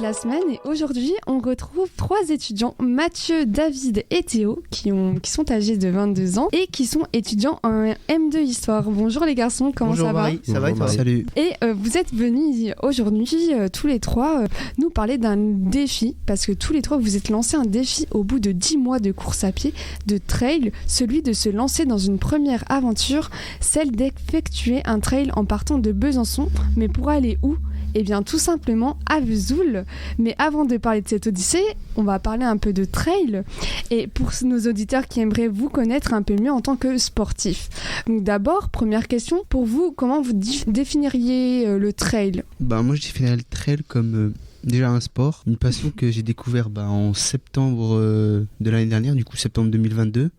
la semaine et aujourd'hui on retrouve 3 étudiants, Mathieu, David et Théo qui sont âgés de 22 ans et qui sont étudiants en M2 Histoire. Bonjour les garçons, comment Bonjour ça Marie, va? ça va et toi? Salut. Et vous êtes venus aujourd'hui tous les 3 nous parler d'un défi parce que tous les 3 vous êtes lancés un défi au bout de 10 mois de course à pied, de trail, celui de se lancer dans une première aventure, celle d'effectuer un trail en partant de Besançon, mais pour aller où? Eh bien tout simplement à Vesoul. Mais avant de parler de cette odyssée, on va parler un peu de trail. Et pour nos auditeurs qui aimeraient vous connaître un peu mieux en tant que sportif. Donc d'abord, première question, pour vous, comment vous définiriez le trail? Moi je définirais le trail comme déjà un sport, une passion que j'ai découvert en septembre de l'année dernière, du coup septembre 2022.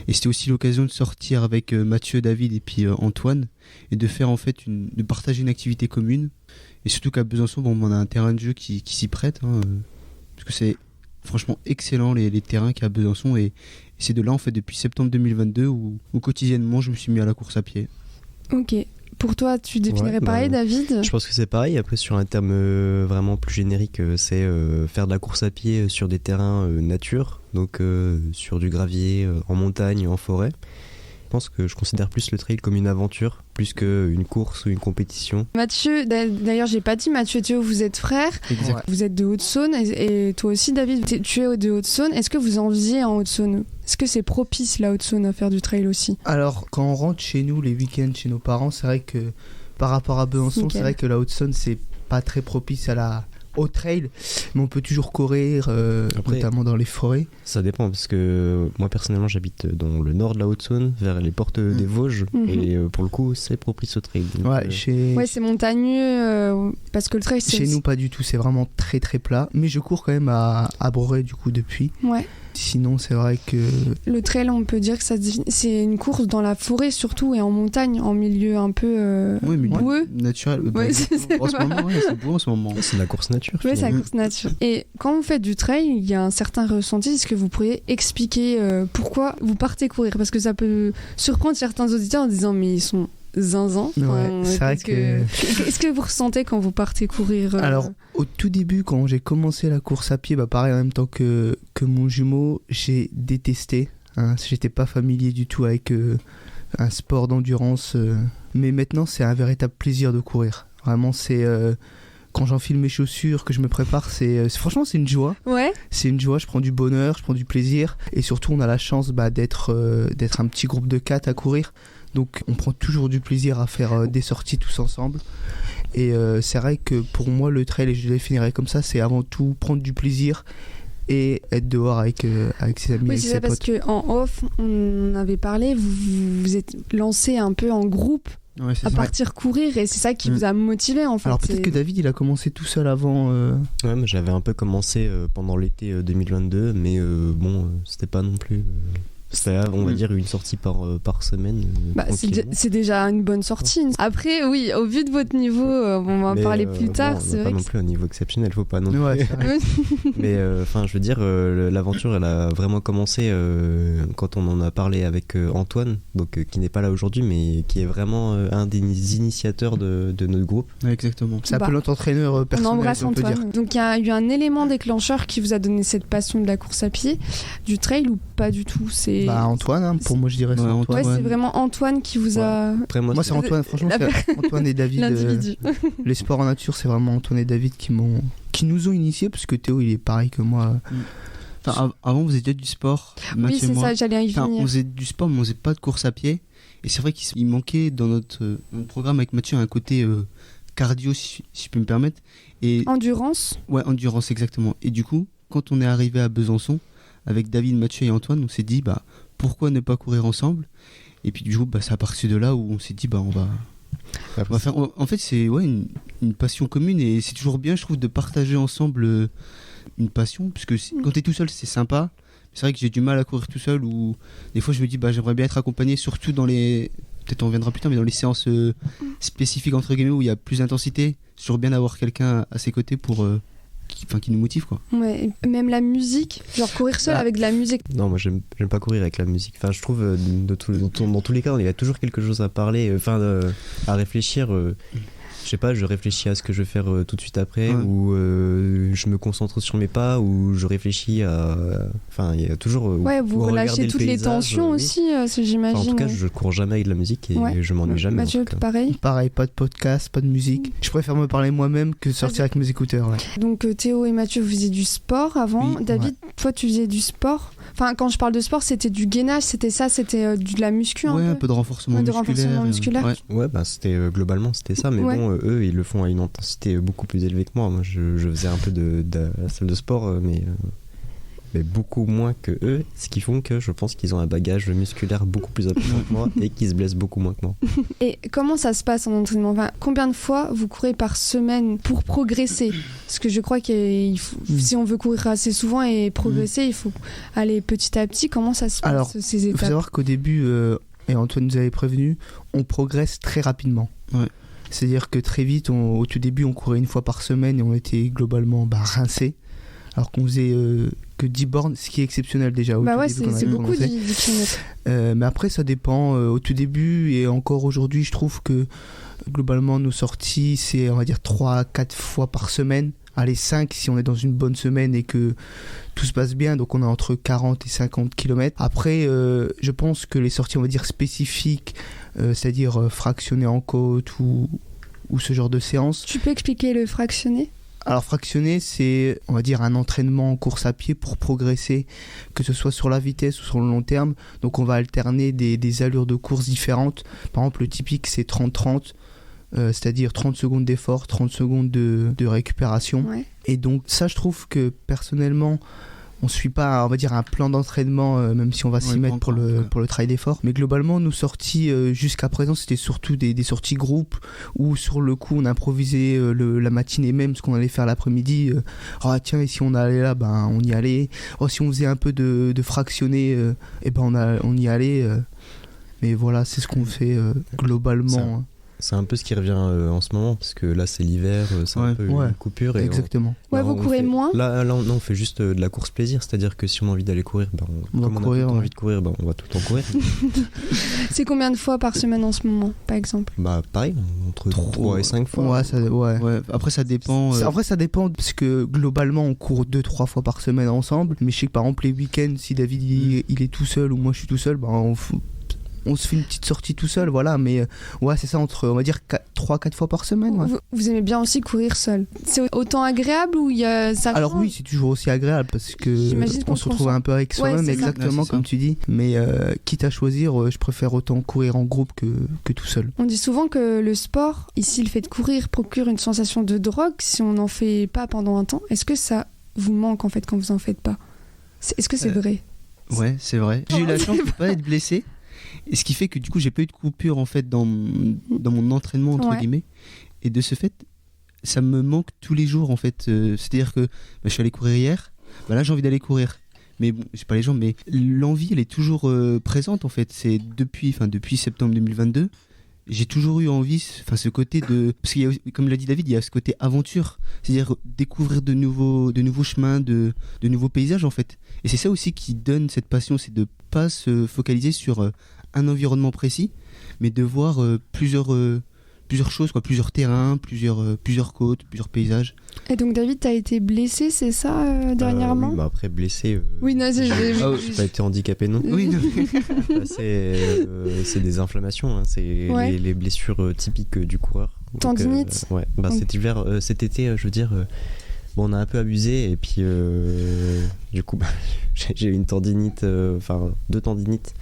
Et c'était aussi l'occasion de sortir avec Mathieu, David et puis Antoine et de faire en fait de partager une activité commune. Et surtout qu'à Besançon, on a un terrain de jeu qui s'y prête, parce que c'est franchement excellent les terrains qu'il y a à Besançon. Et c'est de là en fait depuis septembre 2022 où quotidiennement je me suis mis à la course à pied. Ok. Pour toi, tu définirais pareil, David? Je pense que c'est pareil. Après, sur un terme vraiment plus générique, c'est faire de la course à pied sur des terrains nature, donc sur du gravier, en montagne, en forêt. Je pense que je considère plus le trail comme une aventure, plus qu'une course ou une compétition. Mathieu, d'ailleurs j'ai pas dit, Mathieu et Théo, vous êtes frères, Exact. Vous êtes de Haute-Saône et toi aussi David, tu es de Haute-Saône. Est-ce que vous en faisiez en Haute-Saône? Est-ce que c'est propice la Haute-Saône à faire du trail aussi? Alors quand on rentre chez nous les week-ends chez nos parents, c'est vrai que par rapport à Besançon, Nickel. c'est vrai que la Haute-Saône c'est pas très propice au trail, mais on peut toujours courir, Après, notamment dans les forêts. Ça dépend, parce que moi personnellement j'habite dans le nord de la Haute-Saône, vers les portes des Vosges, et pour le coup c'est propice au trail. Donc, Ouais, c'est montagneux, parce que le trail c'est chez aussi... nous pas du tout, c'est vraiment très très plat, mais je cours quand même à Brorey du coup depuis. Ouais. Sinon c'est vrai que... Le trail, on peut dire que c'est une course dans la forêt surtout et en montagne, en milieu un peu Oui, mais boueux. naturel. Ouais, c'est En ce vrai. moment, c'est beau en ce moment. c'est de la course nature. Ouais, c'est la finalement. course nature. Et quand vous faites du trail, il y a un certain ressenti. Est-ce que vous pourriez expliquer pourquoi vous partez courir? Parce que ça peut surprendre certains auditeurs en disant mais ils sont zinzin. Ouais, c'est vrai que... Qu'est-ce que vous ressentez quand vous partez courir Alors, au tout début, quand j'ai commencé la course à pied, pareil, en même temps que mon jumeau, j'ai détesté. J'étais pas familier du tout avec un sport d'endurance. Mais maintenant, c'est un véritable plaisir de courir. Vraiment, c'est... quand j'enfile mes chaussures, que je me prépare, franchement, c'est une joie. Ouais. C'est une joie, je prends du bonheur, je prends du plaisir. Et surtout, on a la chance d'être un petit groupe de 4 à courir. Donc on prend toujours du plaisir à faire des sorties tous ensemble. Et c'est vrai que pour moi le trail, et je le définirais comme ça, c'est avant tout prendre du plaisir et être dehors avec ses amis, Oui, avec c'est ses ça, parce potes. qu'en off, on avait parlé, vous êtes lancé un peu en groupe Ouais, c'est à ça. partir courir et c'est ça qui vous a motivé en fait. Alors peut-être que David il a commencé tout seul avant. Ouais, mais j'avais un peu commencé pendant l'été 2022, mais c'était pas non plus... C'était, on va dire, une sortie par semaine. C'est déjà une bonne sortie. Après, oui, au vu de votre niveau, on va en parler plus tard. C'est pas vrai non que plus un niveau exceptionnel, faut pas non plus. Ouais, c'est vrai. Mais je veux dire, l'aventure, elle a vraiment commencé quand on en a parlé avec Antoine, donc qui n'est pas là aujourd'hui, mais qui est vraiment un des initiateurs de notre groupe. Ouais, exactement. C'est un peu notre entraîneur on personnel, embrasse si on peut dire. Antoine. Donc il y a eu un élément déclencheur qui vous a donné cette passion de la course à pied, du trail ou pas du tout? Antoine, pour moi je dirais c'est Ouais, Antoine. Ouais, c'est vraiment Antoine qui vous a... Après, Moi c'est Antoine, franchement c'est Antoine et David. L'individu. Les sports en nature, c'est vraiment Antoine et David qui nous ont initiés, parce que Théo il est pareil que moi. Enfin, avant vous étiez du sport, Oui, Mathieu c'est et moi. ça, j'allais y On venir. faisait du sport, mais on faisait pas de course à pied. Et c'est vrai qu'il manquait dans notre programme avec Mathieu un côté cardio, si je peux me permettre. Et Endurance. ouais, endurance, exactement. Et du coup, quand on est arrivé à Besançon, avec David, Mathieu et Antoine, on s'est dit, pourquoi ne pas courir ensemble? Et puis du coup, c'est à partir de là où on s'est dit, on va faire... En fait, c'est une passion commune, et c'est toujours bien, je trouve, de partager ensemble une passion, parce que quand t'es tout seul, c'est sympa. C'est vrai que j'ai du mal à courir tout seul, ou des fois je me dis j'aimerais bien être accompagné, surtout dans les... Peut-être on reviendra plus tard, mais dans les séances spécifiques entre guillemets où il y a plus d'intensité, c'est toujours bien d'avoir quelqu'un à ses côtés pour qui nous motive, quoi. Ouais, même la musique, genre courir seul avec de la musique. Non, moi j'aime pas courir avec la musique. Enfin, je trouve dans tous les cas, il y a toujours quelque chose à parler, à réfléchir. sais pas, je réfléchis à ce que je vais faire tout de suite après, Ouais. ou je me concentre sur mes pas, ou je réfléchis à. Enfin, il y a toujours. Ouais, vous ou regarder relâchez le toutes les paysage, tensions oui. aussi, j'imagine. Enfin, en tout cas, je cours jamais avec de la musique et Ouais. je m'ennuie jamais. Mathieu, en tout cas. pareil. Pareil, pas de podcast, pas de musique. Je préfère me parler moi-même que sortir avec mes écouteurs. Ouais. Donc Théo et Mathieu, vous faisiez du sport avant. Oui, David, toi, tu faisais du sport. Enfin, quand je parle de sport, c'était du gainage, c'était ça, c'était de la muscu Ouais, un un peu. peu de renforcement Ouais, de musculaire. renforcement musculaire. Ouais. Ouais, bah c'était globalement c'était ça, mais Ouais. bon, eux ils le font à une intensité beaucoup plus élevée que moi. Moi je faisais un peu de la salle de sport, mais beaucoup moins que eux, ce qui font que je pense qu'ils ont un bagage musculaire beaucoup plus important que moi et qu'ils se blessent beaucoup moins que moi. Et comment ça se passe en entraînement? Enfin, combien de fois vous courez par semaine pour progresser? Parce que je crois que si on veut courir assez souvent et progresser, il faut aller petit à petit. Comment ça se passe, Alors, ces Il faut étapes? savoir qu'au début, et Antoine nous avait prévenu, on progresse très rapidement. Ouais. C'est-à-dire que très vite, au tout début, on courait une fois par semaine et on était globalement rincés. Alors qu'on faisait que 10 bornes, ce qui est exceptionnel déjà. Au Bah tout ouais, début, quand on c'est avait beaucoup, commencé. 10 kilomètres. Mais après, ça dépend. Au tout début et encore aujourd'hui, je trouve que globalement, nos sorties, c'est on va dire 3-4 fois par semaine. Allez, 5 si on est dans une bonne semaine et que tout se passe bien. Donc on a entre 40 et 50 km. Après, je pense que les sorties, on va dire spécifiques, c'est-à-dire fractionnées en côte ou ce genre de séance. Tu peux expliquer le fractionné? Alors fractionné, c'est on va dire un entraînement en course à pied pour progresser, que ce soit sur la vitesse ou sur le long terme. Donc on va alterner des allures de course différentes. Par exemple, le typique c'est 30-30, c'est-à-dire 30 secondes d'effort, 30 secondes de récupération. Ouais. Et donc ça, je trouve que personnellement, on ne suit pas, on va dire, un plan d'entraînement, même si on va s'y Ouais, mettre pas pour encore, le travail d'effort. Mais globalement, nos sorties jusqu'à présent, c'était surtout des sorties groupes où sur le coup, on improvisait la matinée même ce qu'on allait faire l'après-midi. Ah tiens, et si on allait là, on y allait. Oh, si on faisait un peu de fractionné, on y allait. Mais voilà, c'est ce qu'on fait globalement. C'est un peu ce qui revient en ce moment, parce que là c'est l'hiver, c'est un peu une coupure. Et Exactement. Ouais, vous courez moins? Là, non, on fait juste de la course plaisir, c'est-à-dire que si on a envie d'aller courir, On va comme on a courir, tout le temps ouais. envie de courir, on va tout le temps courir. C'est combien de fois par semaine en ce moment, par exemple? Pareil, entre 3 et 5 fois. Ouais. Après, ça dépend. En vrai, ça dépend parce que globalement, on court 2-3 fois par semaine ensemble. Mais je sais que par exemple, les week-ends, si David il est tout seul ou moi je suis tout seul, on se fait une petite sortie tout seul, voilà. Mais ouais, c'est ça, entre on va dire 3-4 fois par semaine. Ouais. Vous aimez bien aussi courir seul? C'est autant agréable ou il y a ça? Alors oui, c'est toujours aussi agréable parce que J'imagine qu'on on se retrouve un peu avec soi-même, c'est ça. exactement Ouais, c'est comme ça. tu dis. Mais quitte à choisir, je préfère autant courir en groupe que tout seul. On dit souvent que le sport, ici le fait de courir, procure une sensation de drogue si on n'en fait pas pendant un temps. Est-ce que ça vous manque en fait quand vous en faites pas? Est-ce que c'est vrai? Ouais, c'est vrai. J'ai eu la chance de pas être blessé. Et ce qui fait que du coup, j'ai pas eu de coupure en fait dans mon entraînement entre guillemets. Et de ce fait, ça me manque tous les jours en fait. C'est-à-dire que je suis allé courir hier. Là, j'ai envie d'aller courir. Mais bon, j'ai pas les jambes, mais l'envie, elle est toujours présente en fait. C'est depuis septembre 2022. J'ai toujours eu envie, ce côté de... Parce qu'il y a, comme l'a dit David, il y a ce côté aventure. C'est-à-dire découvrir de nouveaux chemins, de nouveaux paysages, en fait. Et c'est ça aussi qui donne cette passion, c'est de pas se focaliser sur un environnement précis, mais de voir plusieurs choses, plusieurs terrains, plusieurs côtes, plusieurs paysages. Et donc David, t'as été blessé, c'est ça, dernièrement? Oui, après blessé... Oui, non, j'ai pas été handicapé, non. Oui, non. C'est des inflammations, hein, c'est les blessures typiques du coureur. Tendinite. Ouais, cet hiver, cet été, je veux dire... on a un peu abusé et puis du coup j'ai eu une tendinite, deux tendinites,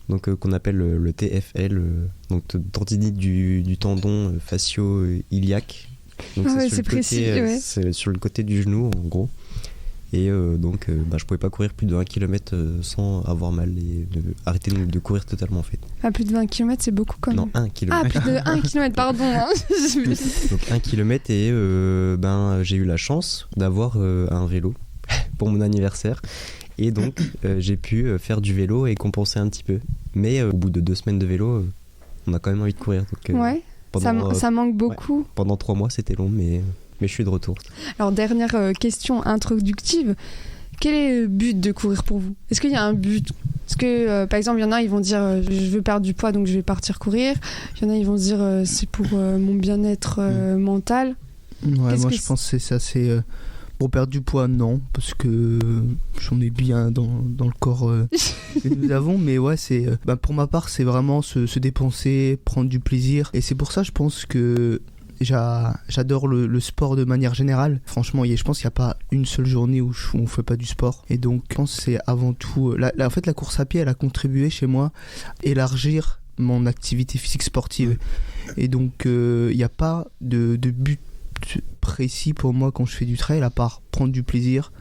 donc qu'on appelle le TFL, donc tendinite du tendon fascio-iliaque. Donc c'est précis, c'est sur le côté du genou en gros. Et donc je pouvais pas courir plus de 1 km sans avoir mal et arrêter de courir totalement en fait. Ah, plus de 20 km, c'est beaucoup quand même. Non, 1 km. Ah, plus de 1 km, pardon. Hein. Donc 1 km et j'ai eu la chance d'avoir un vélo pour mon anniversaire. Et donc j'ai pu faire du vélo et compenser un petit peu. Mais au bout de 2 semaines de vélo, on a quand même envie de courir. Donc, ouais, ça manque beaucoup. Ouais, pendant 3 mois, c'était long, mais je suis de retour. Alors, dernière question introductive. Quel est le but de courir pour vous? Est-ce qu'il y a un but? Parce que, par exemple, il y en a, ils vont dire je veux perdre du poids, donc je vais partir courir. Il y en a, ils vont se dire c'est pour mon bien-être mental. Ouais, Qu'est-ce moi que je pense que c'est ça, c'est pour perdre du poids, non, parce que j'en ai bien dans le corps que nous avons, mais ouais, c'est pour ma part, c'est vraiment se dépenser, prendre du plaisir, et c'est pour ça, je pense que j'adore le sport de manière générale. Franchement, je pense qu'il n'y a pas une seule journée où on ne fait pas du sport, et donc je pense que c'est avant tout, en fait, la course à pied, elle a contribué chez moi à élargir mon activité physique sportive, et donc il n'y a pas de but précis pour moi quand je fais du trail, à part prendre du plaisir,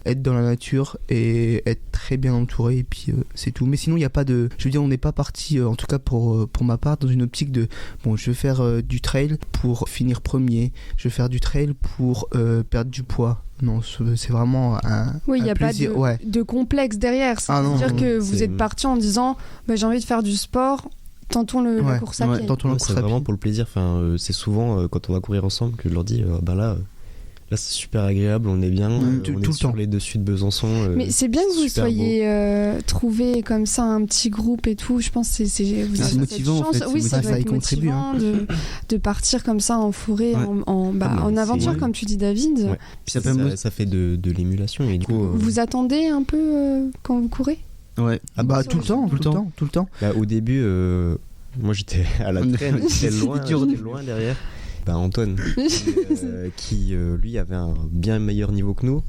être dans la nature et être très bien entouré, et puis c'est tout. Mais sinon il n'y a pas de, je veux dire, on n'est pas parti, en tout cas pour ma part, dans une optique de bon, je vais faire du trail pour finir premier, je vais faire du trail pour perdre du poids. Non, c'est vraiment un oui, il n'y a plaisir, pas de complexe derrière. C'est-à-dire que vous êtes parti en disant j'ai envie de faire du sport, tentons la course à pied. C'est vraiment pour le plaisir. Enfin, c'est souvent quand on va courir ensemble que je leur dis là c'est super agréable, on est bien, on tout est le sur temps. les dessus de Besançon. Mais c'est bien que vous soyez trouvé comme ça un petit groupe et tout. Je pense que c'est motivant, en fait. Oui, ça doit être contribue, motivant de partir comme ça en forêt, en aventure, comme tu dis, David. Ouais. Puis ça fait de l'émulation. Et du coup, vous attendez un peu quand vous courez? Ouais. Tout le temps. Au début, moi j'étais à la traîne, j'étais loin derrière. Antoine, qui lui avait un bien meilleur niveau que nous,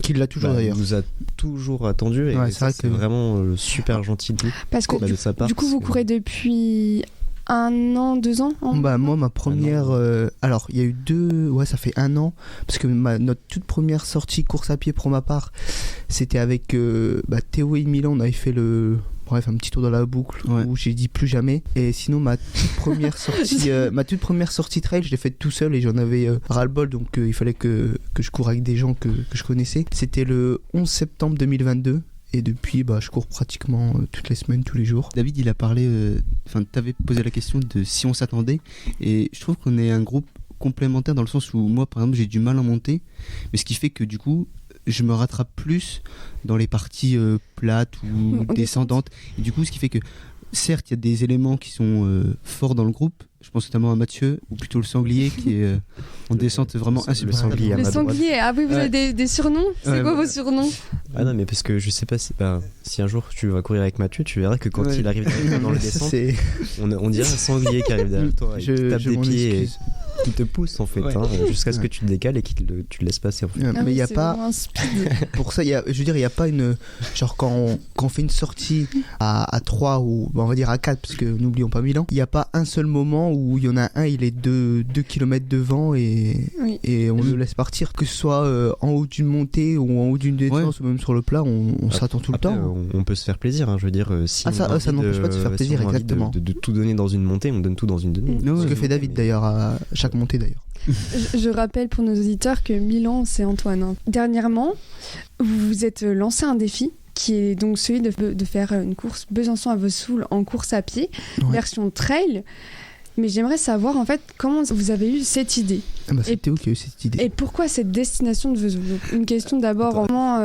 qui l'a toujours d'ailleurs. Il nous a toujours attendu, et c'est vraiment super gentil de lui. Parce que de sa part, du coup, vous courez depuis 1 an, 2 ans moi, ma première. Alors, il y a eu ça fait 1 an. Parce que notre toute première sortie course à pied pour ma part, c'était avec Théo et Milan. On avait fait un petit tour dans la boucle où j'ai dit plus jamais. Et sinon, ma toute première sortie trail, je l'ai faite tout seul et j'en avais ras-le-bol. Donc, il fallait que je cours avec des gens que je connaissais. C'était le 11 septembre 2022. Et depuis, je cours pratiquement toutes les semaines, tous les jours. David, il a parlé, t'avais posé la question de si on s'attendait. Et je trouve qu'on est un groupe complémentaire dans le sens où moi, par exemple, j'ai du mal à monter. Mais ce qui fait que du coup, je me rattrape plus dans les parties plates ou descendantes. Et du coup, ce qui fait que, certes, il y a des éléments qui sont forts dans le groupe. Je pense notamment à Mathieu, ou plutôt le sanglier, qui est en descente vraiment insupportable. Le sanglier, ah oui, vous avez des surnoms? C'est quoi vos surnoms? Ah non, mais parce que je sais pas si un jour tu vas courir avec Mathieu, tu verras que quand il arrive dans le descente, on dirait un sanglier qui arrive derrière toi et qui tape des pieds et qui te pousse en fait, jusqu'à ce que tu te décales et tu le laisses passer en fait. Mais il n'y a pas pour ça, je veux dire, il n'y a pas une genre quand on fait une sortie à 3 ou on va dire à 4, parce que n'oublions pas Milan, il n'y a pas un seul moment où il y en a un, il est 2 km devant et on le laisse partir, que ce soit en haut d'une montée ou en haut d'une descente ou même sur le plat, on s'attend tout le temps. On peut se faire plaisir, je veux dire, si ça n'empêche pas de se faire plaisir, exactement. De tout donner dans une montée, on donne tout dans une demi. Ce que fait David d'ailleurs à chaque montée d'ailleurs. Je rappelle pour nos auditeurs que Milan, c'est Antoine. Dernièrement, vous vous êtes lancé un défi qui est donc celui de faire une course Besançon à Vesoul en course à pied, version trail. Mais j'aimerais savoir en fait comment vous avez eu cette idée. C'est Théo qui a eu cette idée. Et pourquoi cette destination de Vesoul? Donc, une question d'abord, comment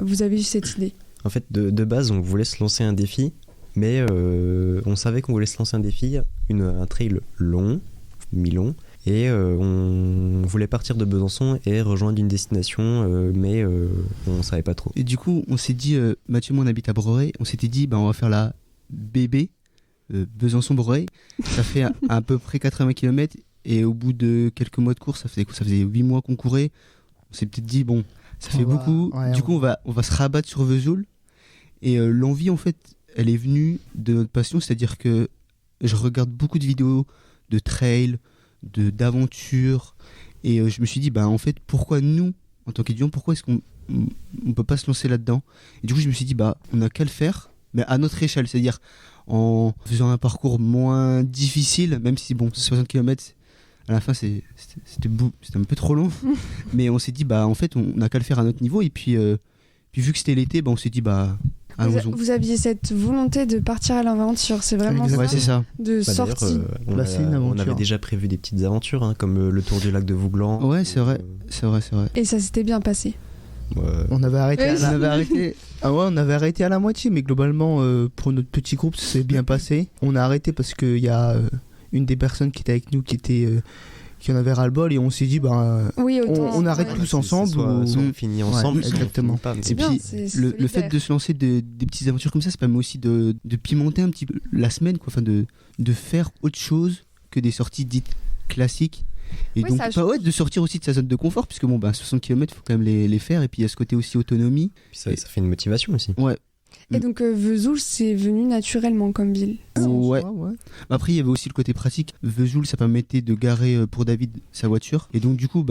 vous avez eu cette idée? En fait, de base, on voulait se lancer un défi, mais on savait qu'on voulait se lancer un défi, un trail long, mi-long, et on voulait partir de Besançon et rejoindre une destination, mais on savait pas trop. Et du coup, on s'est dit, Mathieu et moi on habite à Brorey, on s'était dit on va faire la BB, Besançon-Brorey, ça fait à peu près 80 km, et au bout de quelques mois de course, ça faisait 8 mois qu'on courait, on s'est peut-être dit ça fait beaucoup, du coup on va se rabattre sur Vesoul, et l'envie en fait elle est venue de notre passion, c'est-à-dire que je regarde beaucoup de vidéos de trail, d'aventure, et je me suis dit en fait pourquoi nous en tant qu'étudiants, pourquoi est-ce qu'on peut pas se lancer là-dedans? Et du coup je me suis dit on n'a qu'à le faire, mais à notre échelle, c'est-à-dire en faisant un parcours moins difficile, même si 60 km à la fin c'était un peu trop long, mais on s'est dit en fait on n'a qu'à le faire à notre niveau, et puis vu que c'était l'été, on s'est dit vous aviez cette volonté de partir à l'aventure, c'est vraiment ça, c'est ça. De sortie. On avait déjà prévu des petites aventures, comme le tour du lac de Vouglan. C'est vrai. Et ça s'était bien passé. On avait arrêté. Ah ouais, on avait arrêté à la moitié, mais globalement, pour notre petit groupe, ça s'est bien passé. On a arrêté parce qu'il y a une des personnes qui était avec nous qui en avait ras-le-bol et on s'est dit, Oui, on arrête ouais. tous ensemble. Soit on finit ensemble, Ouais, soit on exactement. finit pas, mais- C'est Et bien, puis, c'est le fait de se lancer des petites aventures comme ça permet aussi de pimenter un petit peu la semaine, quoi. Enfin, de faire autre chose que des sorties dites classiques. Et Oui, donc, ça de sortir aussi de sa zone de confort, puisque 60 km, il faut quand même les faire. Et puis, il y a ce côté aussi autonomie. Puis ça fait une motivation aussi. Ouais. Et donc Vesoul, c'est venu naturellement comme ville. Ouais. Ouais. Après, il y avait aussi le côté pratique. Vesoul, ça permettait de garer pour David sa voiture. Et donc, du coup,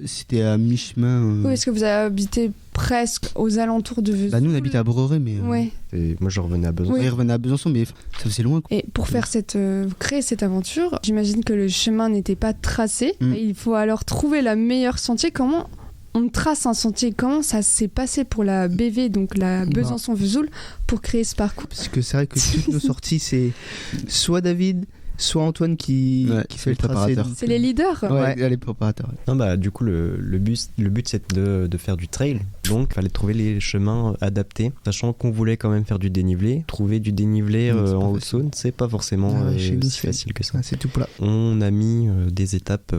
c'était à mi-chemin. Oui, est-ce que vous habitez presque aux alentours de Vesoul? Nous, on habitait à Broré, mais. Ouais. Et moi, je revenais à Besançon. Oui. Il revenait à Besançon, mais ça faisait loin, quoi. Et pour faire créer cette aventure, j'imagine que le chemin n'était pas tracé. Mm. Et il faut alors trouver la meilleure sentier. Comment on trace un sentier? Comment ça s'est passé pour la BV, donc la Besançon-Vesoul, pour créer ce parcours? Parce que c'est vrai que toutes nos sorties, c'est soit David, soit Antoine qui fait le tracé. préparateur. donc, C'est les leaders. Ouais. les préparateurs. Non, du coup, le but c'est de faire du trail. Donc, il fallait trouver les chemins adaptés, sachant qu'on voulait quand même faire du dénivelé. Trouver du dénivelé C'est pas en facile. Haute-Saône, c'est pas forcément Chez nous, si facile que ça. c'est tout plat. On a mis des étapes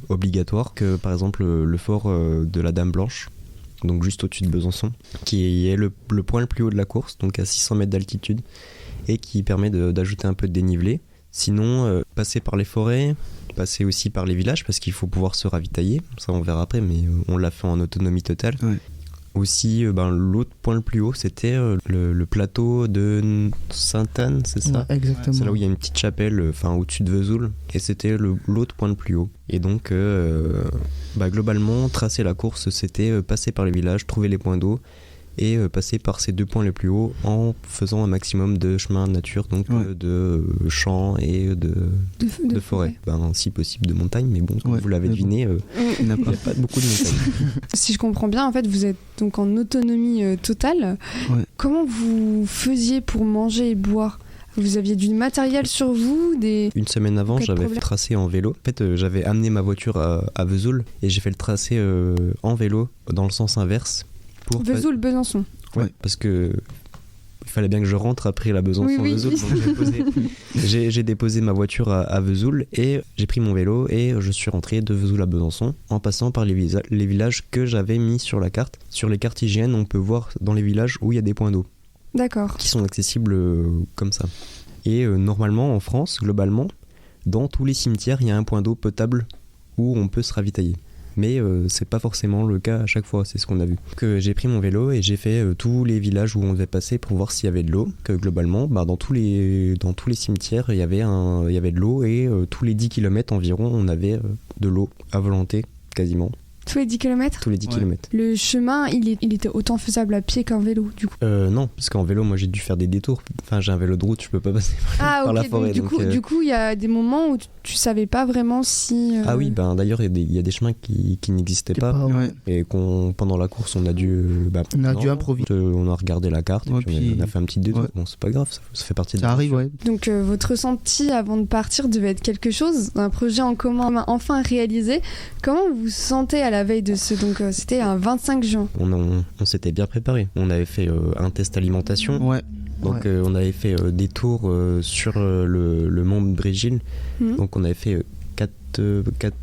obligatoires, que par exemple le fort de la Dame Blanche, donc juste au-dessus de Besançon, qui est le point le plus haut de la course, donc à 600 mètres d'altitude, et qui permet d'ajouter un peu de dénivelé. Sinon, passer par les forêts, passer aussi par les villages, parce qu'il faut pouvoir se ravitailler, ça on verra après, mais on l'a fait en autonomie totale. Ouais. Aussi, l'autre point le plus haut, c'était le plateau de Sainte-Anne, c'est ça? Ouais, exactement. C'est là où il y a une petite chapelle, au-dessus de Vesoul, et c'était l'autre point le plus haut. Et donc, globalement, tracer la course, c'était passer par les villages, trouver les points d'eau, et passer par ces deux points les plus hauts en faisant un maximum de chemins nature, donc de champs et de forêt. Si possible de montagne, mais bon, comme vous l'avez deviné, il n'y a pas beaucoup de montagne. Si je comprends bien, en fait, vous êtes donc en autonomie totale. Ouais. Comment vous faisiez pour manger et boire? Vous aviez du matériel sur vous, Une semaine avant, Pas de j'avais fait problème. le tracé en vélo. En fait, j'avais amené ma voiture à Vesoul et j'ai fait le tracé en vélo dans le sens inverse. Vesoul, Besançon. Ouais, parce que il fallait bien que je rentre après la Besançon-Vesoul. Oui. Donc j'ai déposé ma voiture à Vesoul et j'ai pris mon vélo et je suis rentré de Vesoul à Besançon en passant par les villages que j'avais mis sur la carte. Sur les cartes IGN, on peut voir dans les villages où il y a des points d'eau D'accord. qui sont accessibles comme ça. Et normalement, en France, globalement, dans tous les cimetières, il y a un point d'eau potable où on peut se ravitailler. Mais c'est pas forcément le cas à chaque fois, c'est ce qu'on a vu. Que j'ai pris mon vélo et j'ai fait tous les villages où on devait passer pour voir s'il y avait de l'eau. Que globalement, dans tous les cimetières, il y avait de l'eau et tous les 10 km environ, on avait de l'eau à volonté, quasiment. Tous les 10 km? Tous les 10 km. Le chemin, il était autant faisable à pied qu'en vélo, du coup. Non, parce qu'en vélo, moi j'ai dû faire des détours. Enfin, j'ai un vélo de route, je peux pas passer par la forêt. Donc, du coup, il y a des moments où tu savais pas vraiment si. Ah oui, d'ailleurs, il y a des chemins qui n'existaient pas. Et pendant la course, on a dû. On a dû improviser. On a regardé la carte et puis on a fait un petit détour. Ouais. Bon, c'est pas grave, ça fait partie de Ça arrive, ouais. Donc, votre ressenti avant de partir devait être quelque chose, un projet en commun enfin réalisé. Comment vous vous sentez à la veille de ce. Donc, c'était un 25 juin. On s'était bien préparé. On avait fait un test alimentation. Ouais. Donc on avait fait des tours sur le mont Brégil. Donc on avait fait 4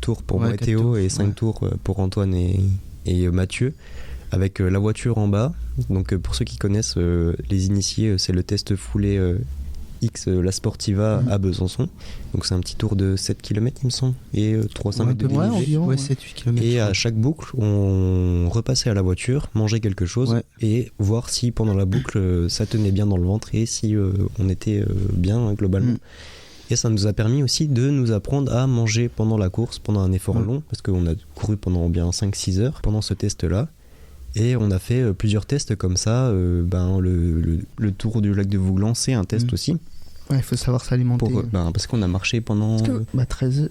tours pour moi et Théo et 5 tours pour Antoine et Mathieu, avec la voiture en bas. Donc pour ceux qui connaissent, les initiés, c'est le test foulé X La Sportiva à Besançon. Donc c'est un petit tour de 7 km il me semble, et 300 mètres de dénivelé. Environ, 7-8 km. Et à chaque boucle, on repassait à la voiture, mangeait quelque chose et voir si pendant la boucle ça tenait bien dans le ventre et si on était bien globalement. Et ça nous a permis aussi de nous apprendre à manger pendant la course, pendant un effort long, parce qu'on a couru pendant bien 5-6 heures pendant ce test-là. Et on a fait plusieurs tests comme ça. Le tour du lac de Vouglan, c'est un test aussi. Ouais, il faut savoir s'alimenter. Parce qu'on a marché pendant 13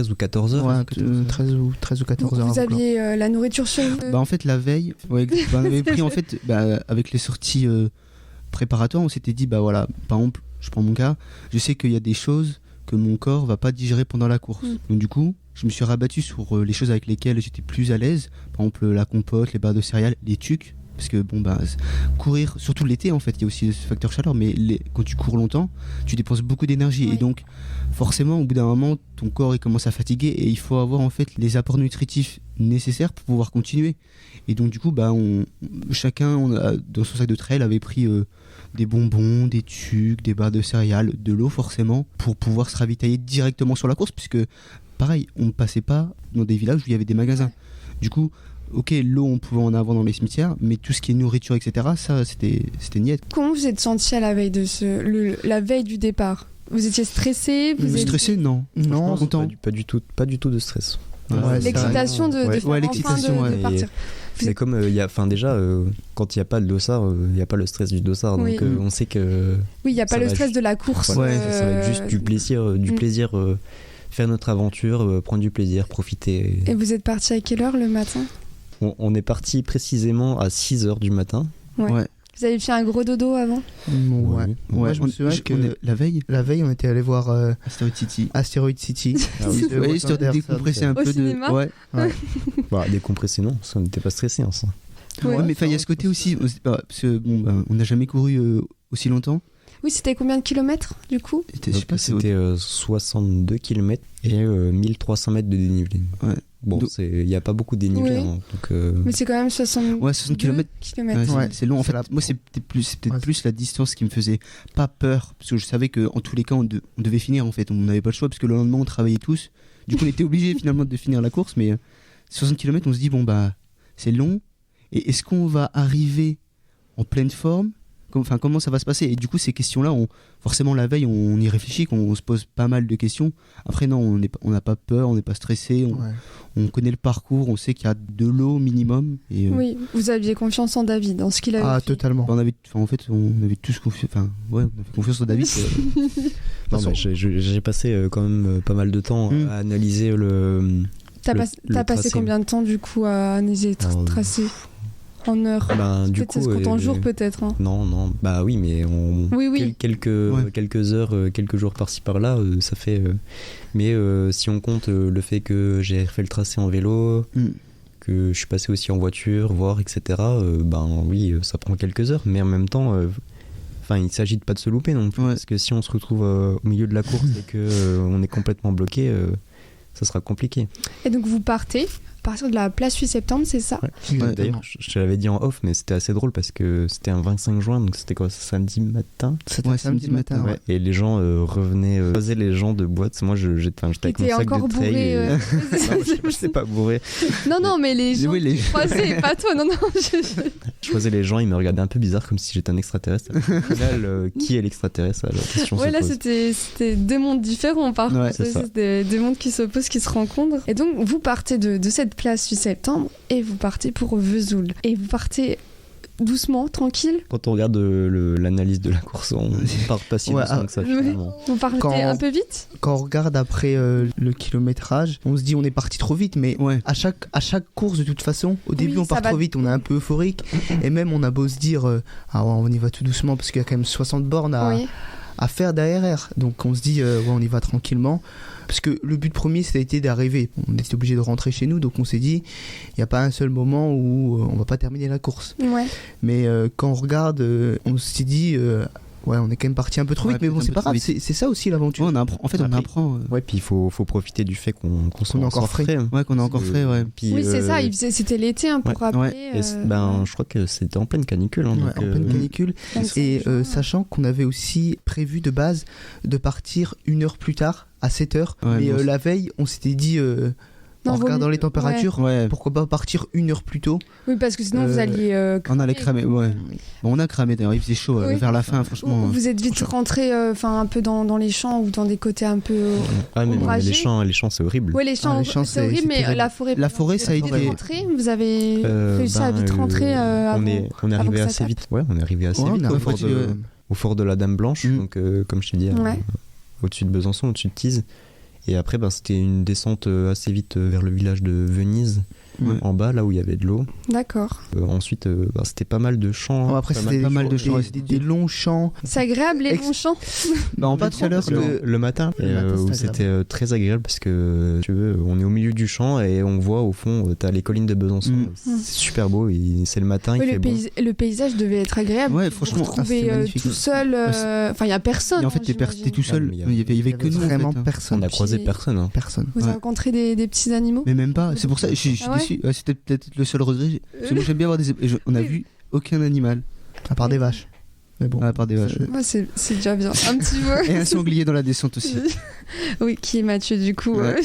ou 14 heures. Ouais, 13 ou 14 heures. Vous aviez la nourriture sur vous? En fait, la veille, on avait pris, en fait, avec les sorties préparatoires, on s'était dit, par exemple, je prends mon cas, je sais qu'il y a des choses que mon corps va pas digérer pendant la course. Donc du coup, je me suis rabattu sur les choses avec lesquelles j'étais plus à l'aise. Par exemple, la compote, les barres de céréales, les tucs. parce que courir, surtout l'été en fait, il y a aussi ce facteur chaleur, mais quand tu cours longtemps, tu dépenses beaucoup d'énergie et donc forcément au bout d'un moment ton corps il commence à fatiguer et il faut avoir en fait les apports nutritifs nécessaires pour pouvoir continuer. Et donc du coup chacun dans son sac de trail avait pris des bonbons, des tucs, des barres de céréales, de l'eau forcément, pour pouvoir se ravitailler directement sur la course, puisque pareil, on ne passait pas dans des villages où il y avait des magasins. Du coup, ok, l'eau on pouvait en avoir dans les cimetières, mais tout ce qui est nourriture, etc., ça c'était niet. Comment vous êtes senti à la veille la veille du départ? Vous étiez stressé? Stressé, non. Non, content. Pas du tout de stress. L'excitation de partir. Mais comme quand il n'y a pas le dossard, il n'y a pas le stress du dossard, donc on sait que... Oui, il n'y a pas le stress de la course. Ça va être juste du plaisir, faire notre aventure, prendre du plaisir, profiter. Et vous êtes parti à quelle heure le matin? On est parti précisément à 6h du matin. Ouais. Vous avez fait un gros dodo avant? Moi, je me souviens que la veille, on était allé voir Asteroid City. Histoire de décompresser un peu cinéma. Décompresser, non, parce qu'on n'était pas stressé. Mais il y a ce côté aussi, parce que on n'a jamais couru aussi longtemps. Oui, c'était combien de kilomètres du coup? C'était 62 km et 1300 mètres de dénivelé. Ouais. Bon, il n'y a pas beaucoup de dénivelé. Mais c'est quand même 60 km. C'est long. En fait, moi, c'était plus la distance qui me faisait pas peur. Parce que je savais qu'en tous les cas, on devait finir. En fait, on n'avait pas le choix. Parce que le lendemain, on travaillait tous. Du coup, on était obligés finalement de finir la course. Mais 60 km, on se dit, c'est long. Et est-ce qu'on va arriver en pleine forme? Comment ça va se passer? Et du coup, ces questions-là, forcément, la veille, on y réfléchit, qu'on se pose pas mal de questions. Après, non, on n'a pas peur, on n'est pas stressé, on connaît le parcours, on sait qu'il y a de l'eau minimum. Et, oui, vous aviez confiance en David, dans ce qu'il avait fait. Totalement. On avait tous confiance. On avait confiance en David. J'ai passé quand même pas mal de temps à analyser le. T'as passé combien de temps du coup à analyser le tracé? En heures. Du coup, ça se compte en jours peut-être. Hein. Non. Oui, mais quelques heures, quelques jours par-ci par-là, ça fait. Mais si on compte le fait que j'ai fait le tracé en vélo, que je suis passé aussi en voiture, voir, etc. Oui, ça prend quelques heures, mais en même temps. Il ne s'agit de pas de se louper non plus, parce que si on se retrouve au milieu de la course et qu'on est complètement bloqué, ça sera compliqué. Et donc vous partez à partir de la place 8 septembre, c'est ça? D'ailleurs, je te l'avais dit en off, mais c'était assez drôle parce que c'était un 25 juin, donc c'était quoi, samedi matin? C'était samedi matin. Ouais. Et les gens revenaient, faisaient les gens de boîte. Moi, j'étais avec mon sac de trail. Je sais pas bourré. Non, mais les gens les croisaient, pas toi, non. Je faisais les gens, ils me regardaient un peu bizarre comme si j'étais un extraterrestre. Au final, qui est l'extraterrestre? La question se pose. C'était deux mondes différents, par contre. C'était deux mondes qui s'opposent, qui se rencontrent. Et donc, vous partez de cette place 8 septembre et vous partez pour Vesoul. Et vous partez doucement, tranquille. Quand on regarde l'analyse de la course, on part pas si doucement que ça finalement. Vous partez un peu vite? Quand on regarde après le kilométrage, on se dit on est parti trop vite, mais à chaque course de toute façon, au début on part trop vite, on est un peu euphorique et même on a beau se dire on y va tout doucement parce qu'il y a quand même 60 bornes à faire derrière. Donc on se dit on y va tranquillement. Parce que le but premier, c'était d'arriver. On était obligé de rentrer chez nous, donc on s'est dit, il n'y a pas un seul moment où on va pas terminer la course. Mais quand on regarde, on s'est dit, on est quand même parti un peu trop vite, mais bon, c'est pas grave, c'est ça aussi l'aventure. On apprend. Puis il faut profiter du fait qu'on soit encore frais. Qu'on est encore frais, Puis, oui, c'est ça, c'était l'été, pour rappeler. Je crois que c'était en pleine canicule. En pleine canicule. Et sachant qu'on avait aussi prévu de base de partir 1 heure plus tard, à 7h. Mais la veille, on s'était dit, en regardant les températures, pourquoi pas partir 1 heure plus tôt. Oui, parce que sinon vous alliez on allait cramer, Bon, on a cramé d'ailleurs, il faisait chaud vers la fin, franchement. Vous êtes vite rentré un peu dans les champs ou dans des côtés un peu mais les champs c'est horrible. Oui, les champs c'est horrible, mais la forêt ça a été rentré. Vous avez réussi à vite rentrer on est arrivé assez vite. On est arrivé assez vite au fort de la Dame Blanche, donc comme je t'ai dit, au-dessus de Besançon, au-dessus de Tise. Et après, c'était une descente assez vite vers le village de Venise. en bas, là où il y avait de l'eau. D'accord. Ensuite, c'était pas mal de champs. Bon, après, c'était pas mal de champs, des longs champs. C'est agréable les longs champs. En Pas bas de chaleur, trop, parce que- Le matin, où c'est c'était très agréable parce que tu veux, on est au milieu du champ et on voit au fond, t'as les collines de Besançon. C'est super beau, c'est le matin, Oui, il fait bon. le paysage devait être agréable. Ouais, Vous franchement, vous retrouvez c'était magnifique. tout seul. Enfin, il y a personne. Et en fait, t'es j'imagine. tout seul. Ah, mais Il y avait que nous. vraiment en fait, hein. personne. On a croisé Puis- personne. Hein. Personne. Vous avez Ouais. rencontré des petits animaux. Mais même pas. C'est pour ça, je suis Ah ouais déçu. Ouais, c'était peut-être le seul regret. Parce que moi, j'aime bien voir on a Oui. vu aucun animal. À part des vaches. Mais bon. À part des vaches. Moi, c'est déjà bien. Un petit peu. Et un sanglier dans la descente aussi. Oui, qui est Mathieu du coup. Ouais.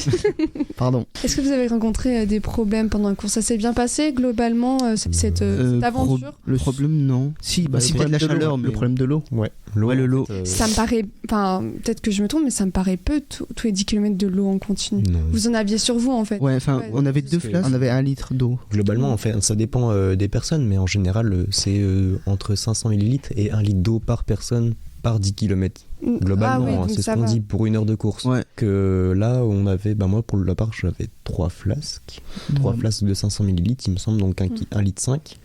Pardon. Est-ce que vous avez rencontré des problèmes pendant la course? Ça s'est bien passé globalement, cette aventure? Le problème, non. Si, Bah, si, le peut-être la problème de l'eau, chaleur, mais- le problème de l'eau. Ouais, Ouais, le en lot. fait, Ça me paraît, enfin peut-être que je me trompe, mais ça me paraît peu tous les 10 km de l'eau en continu. non. Vous en aviez sur vous en fait. Ouais, enfin, Ouais, on avait parce deux que- flasques. On avait 1 litre d'eau. Globalement, en fait, ça dépend des personnes, mais en général, c'est entre 500 ml et 1 litre d'eau par personne par 10 km. Globalement, Ah oui, hein, donc c'est ce ça qu'on va. dit pour une heure de course. Ouais. Que là, on avait, moi pour la part, j'avais 3 flasques. 3 flasques de 500 ml, il me semble, donc 1 litre 5.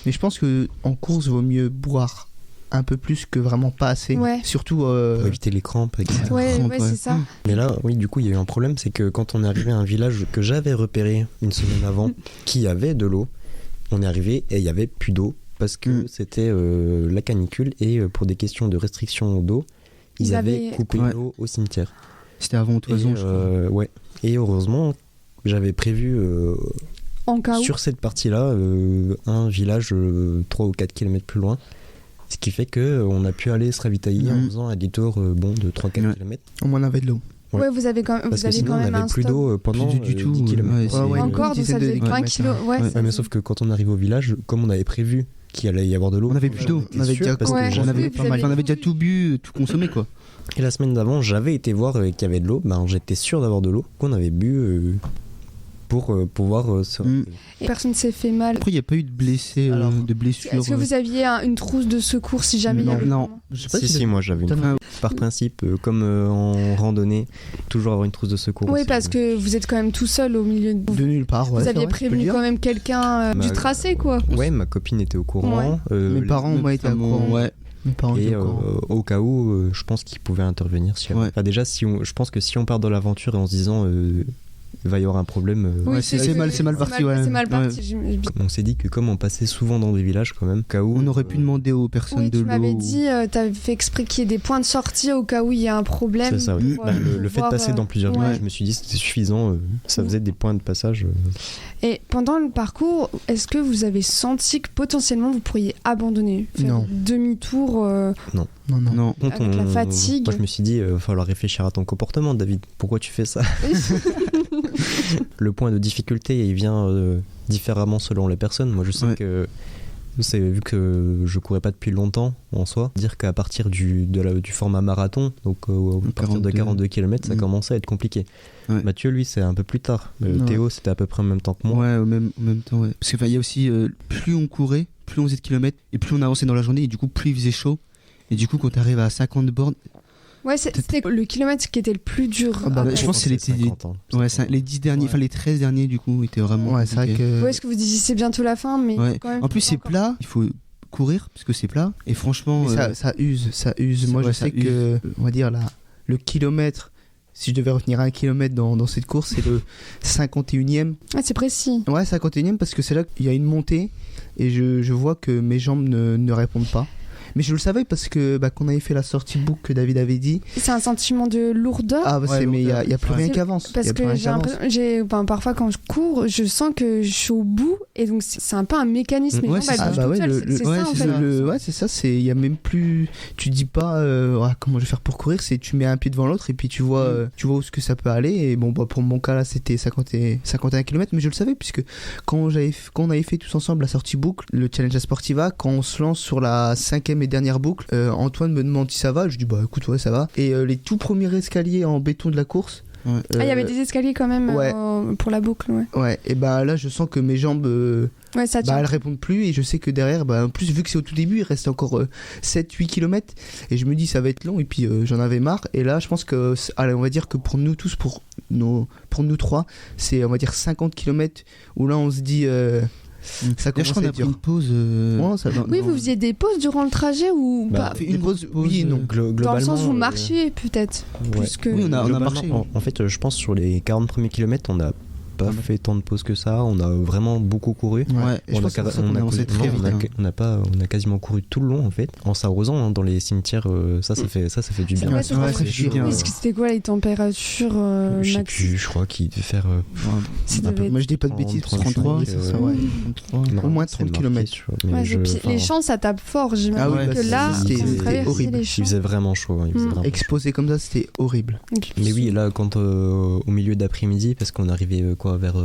Mais je pense que en course, il vaut mieux boire un peu plus que vraiment pas assez. Ouais. Surtout. Pour éviter les crampes, etc. Ouais, Crampe, ouais, c'est ça. Mais là, oui, du coup, il y a eu un problème, c'est que quand on est arrivé à un village que j'avais repéré une semaine avant, qui avait de l'eau, on est arrivé et il y avait plus d'eau parce que c'était la canicule et pour des questions de restriction d'eau, ils avaient coupé Ouais. l'eau au cimetière. C'était avant Toison, je crois. Ouais. Et heureusement, j'avais prévu En cas où. sur cette partie-là un village 3 ou 4 km plus loin. Ce qui fait qu'on a pu aller se ravitailler en faisant un détour de 3-4 km. Au moins, on avait de l'eau. Ouais. Ouais, vous avez quand même, Parce vous que avez sinon, quand on même n'avait un plus stock. d'eau pendant Plus du tout. 10 km. Ouais, c'est- Ouais, Encore, donc ça dizaine de faisait 20 kilomètres, kilos. Ouais, Ouais. ça Mais fait- sauf que quand on arrive au village, comme on avait prévu qu'il allait y avoir de l'eau, On avait plus d'eau. j'étais On avait sûr, déjà parce que Ouais. j'avais- On avait Oui, pas vous mal. avez On avait déjà tout tout bu, tout consommé, quoi. Et la semaine d'avant, j'avais été voir qu'il y avait de l'eau. J'étais sûr d'avoir de l'eau qu'on avait bu pour pouvoir se... Et personne s'est fait mal. Après, il n'y a pas eu de blessés, Alors, de blessures. Est-ce que vous aviez une trousse de secours si jamais il y Non, avait non. vraiment- Je sais pas Si, moi j'avais une Putain, par principe, comme en randonnée, toujours avoir une trousse de secours. Oui, aussi. parce que vous êtes quand même tout seul au milieu de... de nulle part. Ouais, Vous c'est aviez vrai, tu peux le prévenu dire. quand même quelqu'un du Bah, tracé, quoi. Ouais, ma copine était au courant. Mes parents ont été au courant. Ouais. Mes parents étaient Et au courant. au cas où, je pense qu'ils pouvaient intervenir. Ouais. Enfin, déjà, je pense que si on part dans l'aventure et en se disant il va y avoir un problème, Oui, Ouais, c'est mal parti, ouais. C'est mal parti. Ouais. on s'est dit que comme on passait souvent dans des villages quand même, au cas où On aurait pu demander aux personnes Oui, de tu m'avais l'eau. dit, t'avais fait exprès qu'il y ait des points de sortie au cas où il y a un problème. C'est ça, oui. pour, Le fait de voir, passer dans plusieurs ouais. villages, je me suis dit que c'était suffisant, ça faisait des points de passage. Et pendant le parcours, est-ce que vous avez senti que potentiellement vous pourriez abandonner, faire Non. demi-tour Non. Non. Quand Avec la fatigue. Moi, je me suis dit, il va falloir réfléchir à ton comportement, David. Pourquoi tu fais ça? Le point de difficulté, il vient différemment selon les personnes. Moi, je sais Ouais. que c'est vu que je courais pas depuis longtemps en soi, dire qu'à partir du format marathon, donc à partir de 42 km, ça commençait à être compliqué. Ouais. Mathieu, lui, c'est un peu plus tard. Ouais. Théo, c'était à peu près en même temps que moi. Ouais, au même temps, ouais. Parce qu'il y a aussi, plus on courait, plus on faisait de kilomètres, et plus on avançait dans la journée, et du coup, plus il faisait chaud. Et du coup, quand tu arrives à 50 bornes, Ouais, c'était le kilomètre qui était le plus dur. Ah bah, à je pense que c'est les 50 ans. ouais, les 10 derniers, Ouais. enfin les 13 derniers, du coup, étaient vraiment. Ouais, c'est vrai compliqués. que. Ouais, est-ce que vous disiez c'est bientôt la fin, mais Ouais. quand même. En plus, c'est encore- plat, il faut courir, parce que c'est plat, et franchement. Mais ça use. c'est- Moi, ouais, je ça sais que, on va dire, le kilomètre, si je devais retenir un kilomètre dans cette course, c'est le 51e. Ah, c'est précis. Ouais, 51e, parce que c'est là qu'il y a une montée, et je vois que mes jambes ne répondent pas. Mais je le savais parce que quand on avait fait la sortie book que David avait dit. C'est un sentiment de lourdeur. Ah, Ouais, mais il n'y a plus ouais. rien qui avance. Parce Y a plus que rien j'ai qui avance. l'impression, parfois quand je cours, je sens que je suis au bout et donc c'est un peu un mécanisme. Ouais, Mes c'est jambes, ça. elles bougent Ah bah toutes ouais, seules. C'est ouais, ça en c'est fait. ça. Ouais, c'est ça. Il y a même plus. Tu dis pas comment je vais faire pour courir. C'est tu mets un pied devant l'autre et puis tu vois où ce que ça peut aller. Et bon, pour mon cas là, c'était 51 km. Mais je le savais puisque quand on avait fait tous ensemble la sortie boucle, le challenge à Sportiva, quand on se lance sur la 5e et dernière boucle, Antoine me demande si ça va. Je dis bah écoute, ouais, ça va. Et les tout premiers escaliers en béton de la course. Ouais. Ah, il y avait des escaliers quand même ouais. pour la boucle, ouais. Ouais, et bah là, je sens que mes jambes. Ouais, ça tient. Elles répondent plus et je sais que derrière, en plus vu que c'est au tout début, il reste encore 7-8 km et je me dis ça va être long et puis j'en avais marre et là je pense que, allez, on va dire que pour nous tous, pour pour nous trois, c'est on va dire 50 km où là on se dit ça D'ailleurs, je commence crois qu'on à a être pris une dur. pause. Oui, vous faisiez des pauses durant le trajet ou Bah, pas? Une pause, oui et non. Dans le sens où vous euh, marchiez peut-être ouais. plus que. Oui, on a Globalement, marché. En fait, je pense sur les 40 premiers kilomètres, on n'a pas fait tant de pauses que ça. On a vraiment beaucoup couru. Ouais, et je pense que c'est pour ça qu'on a avancé très vite. On a quasiment couru tout le long en fait, en s'arrosant hein, dans les cimetières. Ça fait du bien. Ouais, ça fait du bien. Est-ce que c'était quoi les températures Je sais max? plus, je crois qu'il devait faire Ça un devait être- Moi je dis pas de bêtises, 33, c'est ça, ouais. 33. non, au moins c'est 30 marqué kilomètres. Ouais, et puis les champs ça tape fort, j'imagine Ah oui, que bah, là c'était vous traversiez horrible. les il champs. faisait vraiment chaud. Il faisait vraiment chaud. Exposé comme ça, c'était horrible. Mais oui, là, quand au milieu d'après-midi, parce qu'on arrivait vers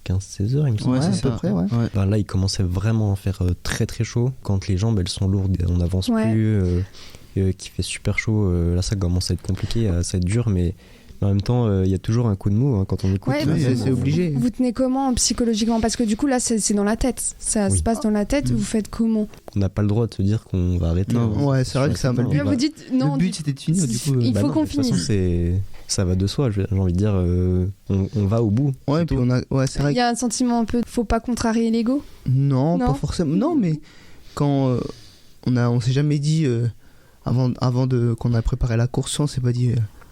15-16 heures, il me semble. Ouais, c'est à ça. peu près, ouais. Ben là, il commençait vraiment à faire très très chaud. Quand les jambes elles sont lourdes, on n'avance Ouais. plus, qu'il fait super chaud. Là, ça commence à être compliqué, ça va être dur, mais en même temps, il y a toujours un coup de mou hein, quand on écoute. Ouais, Ouais, mais c'est obligé. Vous tenez comment psychologiquement? Parce que du coup là c'est dans la tête, ça Oui. se passe dans la tête. Vous faites comment? On n'a pas le droit de se dire qu'on va arrêter. Non, hein. Ouais, c'est vrai que ça m'a Là vous dites non. Le but c'était de finir du coup. Il Bah faut non, qu'on de toute façon, finisse. ça va de soi. J'ai envie de dire, on va au bout. Ouais, puis c'est vrai Il y a un sentiment un peu, faut pas contrarier l'ego. Non, Non. pas forcément. Non, mais quand on s'est jamais dit avant qu'on a préparé la course, on s'est pas dit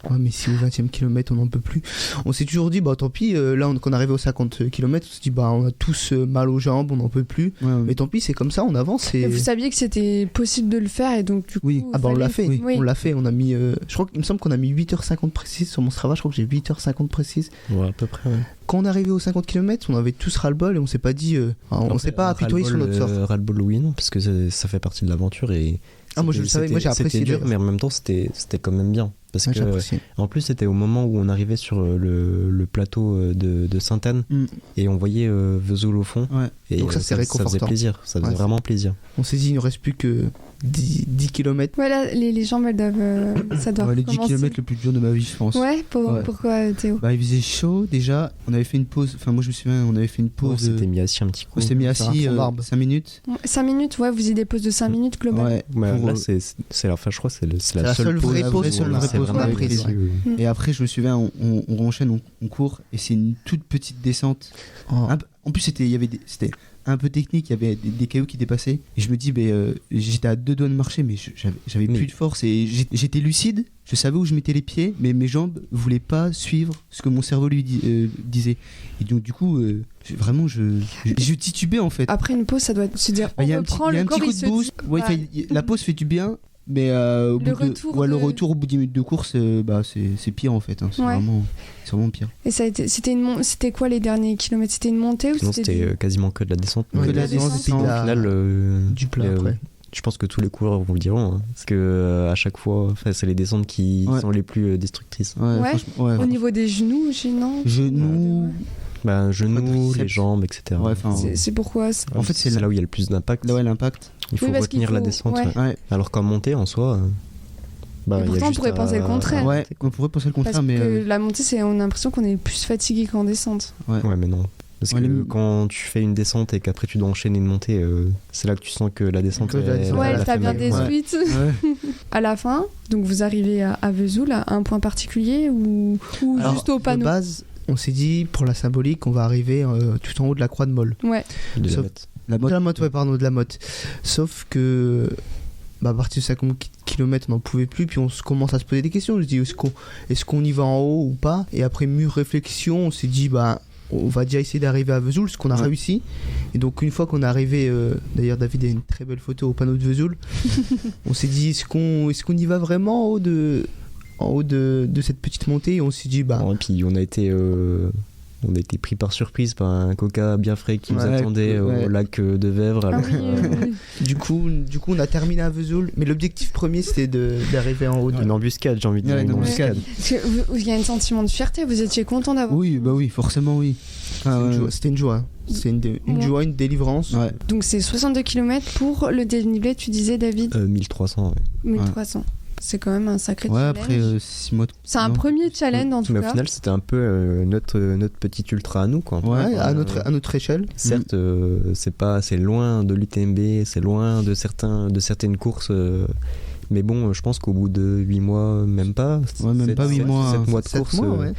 ouais, mais si au 20e kilomètre on n'en peut plus. On s'est toujours dit bah tant pis. Là, quand on est arrivé aux 50 km, on s'est dit bah on a tous mal aux jambes, on n'en peut plus. Mais tant pis, c'est comme ça, on avance. Et vous saviez que c'était possible de le faire et donc du coup. Oui. Ah bah on l'a fait, Oui. on l'a fait, on a mis je crois qu'il me semble qu'on a mis 8h50 précise sur mon Strava, je crois que j'ai 8h50 précise. Ouais, à peu près. Ouais. Quand on est arrivé aux 50 km, on avait tous ras-le-bol et on s'est pas dit on s'est pas apitoyé sur notre sort. Ras-le-bol, oui, non, parce que ça fait partie de l'aventure et. Ah, moi je le savais, moi j'ai apprécié. C'était dur, mais en même temps c'était quand même bien. Parce Ouais, j'ai que apprécié. en plus c'était au moment où on arrivait sur le plateau de Sainte-Anne et on voyait Vesoul au fond. Ouais. Et donc ça c'est ça faisait réconfortant. plaisir, ça faisait Ouais. vraiment plaisir. On s'est dit il ne reste plus que 10 km. Voilà, les jambes elles doivent. Ça doit Ouais, les 10 recommencer. km le plus dur de ma vie, je pense. Ouais, Ouais. pourquoi Théo? Bah, il faisait chaud déjà. On avait fait une pause. Enfin, moi je me souviens, on avait fait une On pause. s'était mis assis un petit coup. On s'était mis faire un assis fond d'arbre. 5 minutes. 5 minutes, ouais, vous avez des pauses de 5 minutes globalement. Ouais. Ouais, pour, là c'est la fin, je crois que c'est la seule vraie la pause vraie seule vraie c'est pause qu'on vraiment a prise. précis, oui. Et après, je me souviens, on enchaîne, on court, et c'est une toute petite descente. Oh. En plus, c'était un peu technique, il y avait des cailloux qui dépassaient. Et je me dis, j'étais à 2 doigts de marcher, mais j'avais plus de force. Et j'étais lucide, je savais où je mettais les pieds, mais mes jambes voulaient pas suivre ce que mon cerveau lui disait. Et donc, du coup, vraiment, je titubais en fait. Après une pause, ça doit se dire. Il y a un reprend, petit le coup corps, il de se boost. dit, Ouais, bah, la pause fait du bien. Mais Le retour au bout d'10 minutes de course, c'est pire en fait. Hein. C'est Ouais. vraiment pire. Et c'était quoi les derniers kilomètres? C'était une montée ou Non, c'était c'était quasiment que de la descente. Ouais, Que mais de la descente, descente, puis de sans- la- au final, du plat après. je pense que tous les coureurs vous le diront, hein, parce que à chaque fois, c'est les descentes qui Ouais. sont les plus destructrices. Ouais. franchement, ouais. au niveau des genoux, gênant? Genoux. Genoux, Quadriceps. les jambes, etc. Ouais, enfin, C'est pourquoi? en fait, c'est là où il y a le plus d'impact. là, ouais, l'impact. Il faut Oui, parce qu'il retenir la faut- descente. ouais. ouais. Ouais. Alors qu'en montée, en soi. Et il y a pourtant, on juste pourrait penser le contraire. Ouais, on pourrait penser le contraire, Parce mais que la montée, on a l'impression qu'on est plus fatigué qu'en descente. Ouais, mais non. Parce Ouais, que les- quand tu fais une descente et qu'après tu dois enchaîner une montée, c'est là que tu sens que la descente. Que la descente, Ouais, elle a t'as fait bien mal. des Ouais. suites. ouais. À la fin, donc vous arrivez à Vesoul, à un point particulier ou Alors, juste au de panneau? base, on s'est dit pour la symbolique, on va arriver tout en haut de la croix de Molle. Ouais. de la Sauf- mettre. La De mode. la motte, ouais, pardon, de la motte. Sauf que à partir de 50 km, on n'en pouvait plus, puis on commence à se poser des questions. Je dis, est-ce qu'on y va en haut ou pas? Et après mûre réflexion, on s'est dit, on va déjà essayer d'arriver à Vesoul, ce qu'on a Ouais. réussi. Et donc une fois qu'on est arrivé, d'ailleurs David a une très belle photo au panneau de Vesoul, on s'est dit, est-ce qu'on y va vraiment en haut de cette petite montée? Et on s'est dit, Et puis on a été pris par surprise par un coca bien frais qui nous Ouais, attendait ouais. au lac de Vèvres. Ah Alors, oui, du coup, on a terminé à Vesoul, mais l'objectif premier c'était d'arriver en haut de une embuscade, j'ai envie de dire. Ouais, une embuscade. Parce que il y a un sentiment de fierté, vous étiez content d'avoir. Oui, bah oui, forcément oui. Ah, ouais. C'était une joie. C'est une Ouais. joie, une délivrance. Ouais. Donc c'est 62 km pour le dénivelé, tu disais David? 1300, ouais. 1300. C'est quand même un sacré Ouais, challenge. après 6 mois de... C'est un non. premier challenge en tout Mais au cas. final, c'était un peu notre petit ultra à nous, quoi. Ouais, à notre échelle. Certes, c'est loin de l'UTMB, c'est loin de certaines courses. Mais bon, je pense qu'au bout de 8 mois, même pas. Ouais, même pas 8 mois, 7 mois de 7 course. mois, ouais.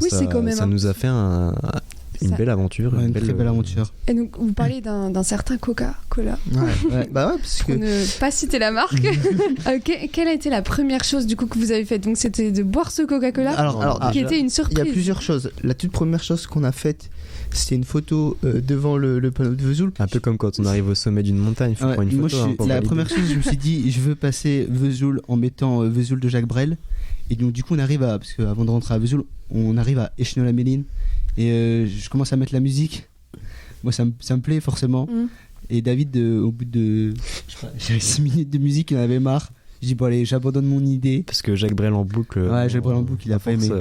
Oui, c'est quand même ça un- nous a fait une Ça- belle aventure. Ouais, une très belle aventure. Et donc, vous parlez d'un certain Coca-Cola. Ouais. Bah ouais, parce Pour que ne pas citer la marque. Quelle a été la première chose du coup que vous avez faite? Donc c'était de boire ce Coca-Cola Alors, qui déjà, était une il y surprise. a plusieurs choses. La toute première chose qu'on a faite, c'était une photo devant le panneau de Vesoul. Un peu comme quand on arrive au sommet d'une montagne, il faut Ouais, prendre une moi, photo. hein, pour la valider. première chose, je me suis dit, je veux passer Vesoul en mettant Vesoul de Jacques Brel. Et donc, du coup, on arrive à. Parce qu'avant de rentrer à Vesoul, on arrive à Échenay-la-Méline. Et je commence à mettre la musique. Moi, ça me plaît forcément. Mm. Et David, au bout de. Je sais pas, j'avais 6 minutes de musique, il en avait marre. Je dis, bon, allez, j'abandonne mon idée. Parce que Jacques Brel en boucle. Ouais, Jacques Brel en boucle, il a à pas force, aimé.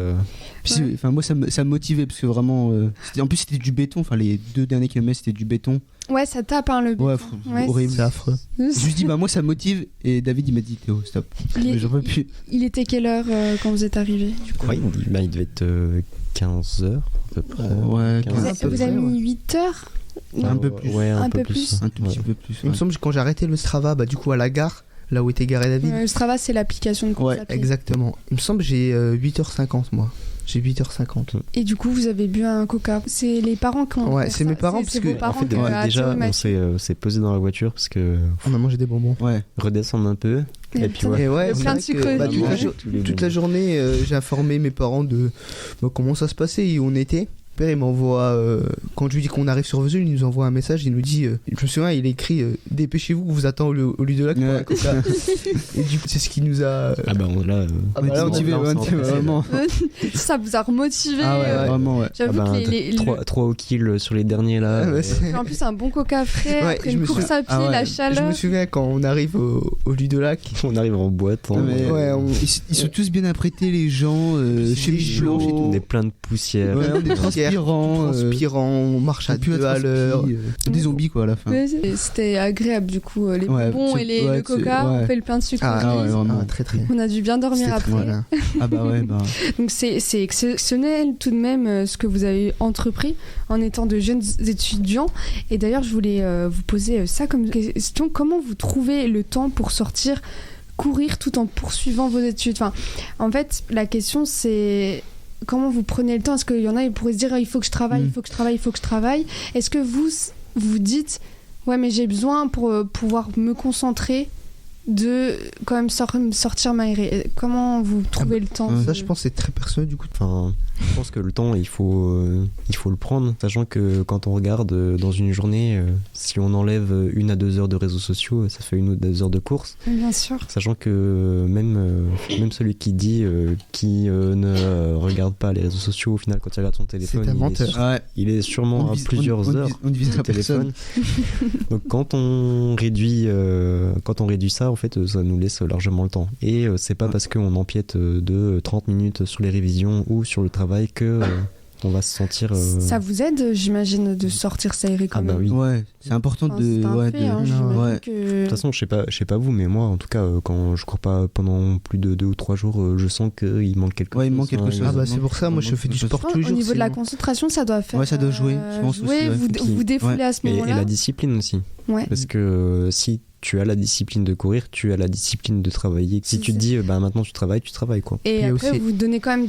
Puis, enfin, moi, ça me motivait parce que vraiment. En plus, c'était du béton. Enfin, les 2 derniers kilomètres, c'était du béton. Ouais, ça tape hein, le Ouais, béton. Ouais, horrible. C'est affreux. Je lui dis, bah, moi, ça me motive. Et David, il m'a dit, Théo, stop. Il, J'en peux plus. il était quelle heure quand vous êtes arrivé du coup Ouais, il devait être 15h à peu près. Ouais, 15, Vous, à avez, peu vous avez près, mis 8 heures Un peu plus. Ouais, un, Un peu, peu plus. plus. Un tout petit Ouais. peu plus. Il me semble que quand j'ai arrêté le Strava, bah du coup à la gare, là où était garé David. Le Strava, c'est l'application de course Ouais, à pied. exactement. Il me semble que j'ai 8h50 moi. J'ai 8h50. Et du coup, vous avez bu un Coca. C'est les parents qui ont Ouais, fait c'est ça. mes parents, C'est parce vos que, parents En fait, qui ont déjà, attiré on s'est posé dans la voiture parce que On a mangé des bonbons. Ouais. redescendre un peu. Et puis ouais. Et ouais, Le c'est plein de vrai que, sucreries. bah, Tous les toute bonbons. la journée, j'ai informé mes parents de comment ça se passait et où on était. Mon père, il m'envoie, quand je lui dis qu'on arrive sur Vesoul, il nous envoie un message, il nous dit, je me souviens, il écrit dépêchez-vous, vous attend au lieu de lac pour Ouais. la Coca. Et du coup, c'est ce qui nous a. Ah bah là, Ah bah là, on motivé, est- ouais, on s'est vraiment. Ça vous a remotivé. Ah ouais, vraiment, ouais. J'avoue que les- 3 au kill sur les derniers là. Ah, ouais, c'est- En plus, un bon Coca frais, Ouais, après je une me course souviens- à pied, Ah ouais. la Je chaleur. me souviens quand on arrive au lieu de lac. On arrive en boîte. Ah, mais, Ouais, ils sont tous bien apprêtés, les gens, chez chaud. blanche et tout. On est plein de poussière. Ouais, on est transpirants. Transpirant, on marche à on pue 2 à l'heure. Des zombies, quoi, à la fin. Ouais, c'était agréable du coup, les Ouais, bonbons c'est- et ouais, le Coca, ouais. on fait le plein de sucre. Ah ouais, vraiment. Ah, très très. On a dû bien dormir C'était après. très- voilà. Ah bah ouais, bah. Donc c'est exceptionnel tout de même ce que vous avez entrepris en étant de jeunes étudiants. Et d'ailleurs, je voulais vous poser ça comme question. Comment vous trouvez le temps pour sortir, courir tout en poursuivant vos études? Enfin, en fait, la question c'est comment vous prenez le temps? Est-ce qu'il y en a, ils pourraient se dire il faut que je travaille, il faut que je travaille, il faut que je travaille? Est-ce que vous dites ouais mais j'ai besoin pour pouvoir me concentrer de quand même sortir m'aérer? Comment vous trouvez le temps? Ça, je pense, c'est très personnel du coup. Enfin, je pense que le temps, il faut le prendre, sachant que quand on regarde dans une journée, si on enlève 1 à 2 heures de réseaux sociaux, ça fait 1 ou 2 heures de course. Bien sûr. Sachant que même celui qui dit qui ne regarde pas les réseaux sociaux, au final, quand il regarde son téléphone, C'est un il est, menteur. Ouais. il est sûrement à plusieurs heures On ne visera au téléphone. Donc quand on réduit ça, en fait, ça nous laisse largement le temps. Et c'est pas parce qu'on empiète de 30 minutes sur les révisions ou sur le travail que on va se sentir. Ça vous aide, j'imagine, de sortir s'aérer quand Ah bah même. oui. Ouais, c'est important Enfin, de. c'est un Ouais, fait, hein, j'imagine ouais. que- De toute façon, je sais pas vous, mais moi, en tout cas, quand je cours pas pendant plus de 2 ou 3 jours, je sens qu'il manque quelque chose. Ouais, il manque quelque chose. Ah bah c'est pour ça, moi je fais du sport Je pense, tous les au jours. niveau de la sinon. concentration, ça doit faire. Ouais, ça doit jouer, je pense aussi, ouais. Vous défoulez Ouais. à ce Et moment-là. la discipline aussi. Ouais. Parce que si tu as la discipline de courir, tu as la discipline de travailler. Si tu te dis, bah maintenant tu travailles quoi. Et Il y a après, aussi- vous donnez quand même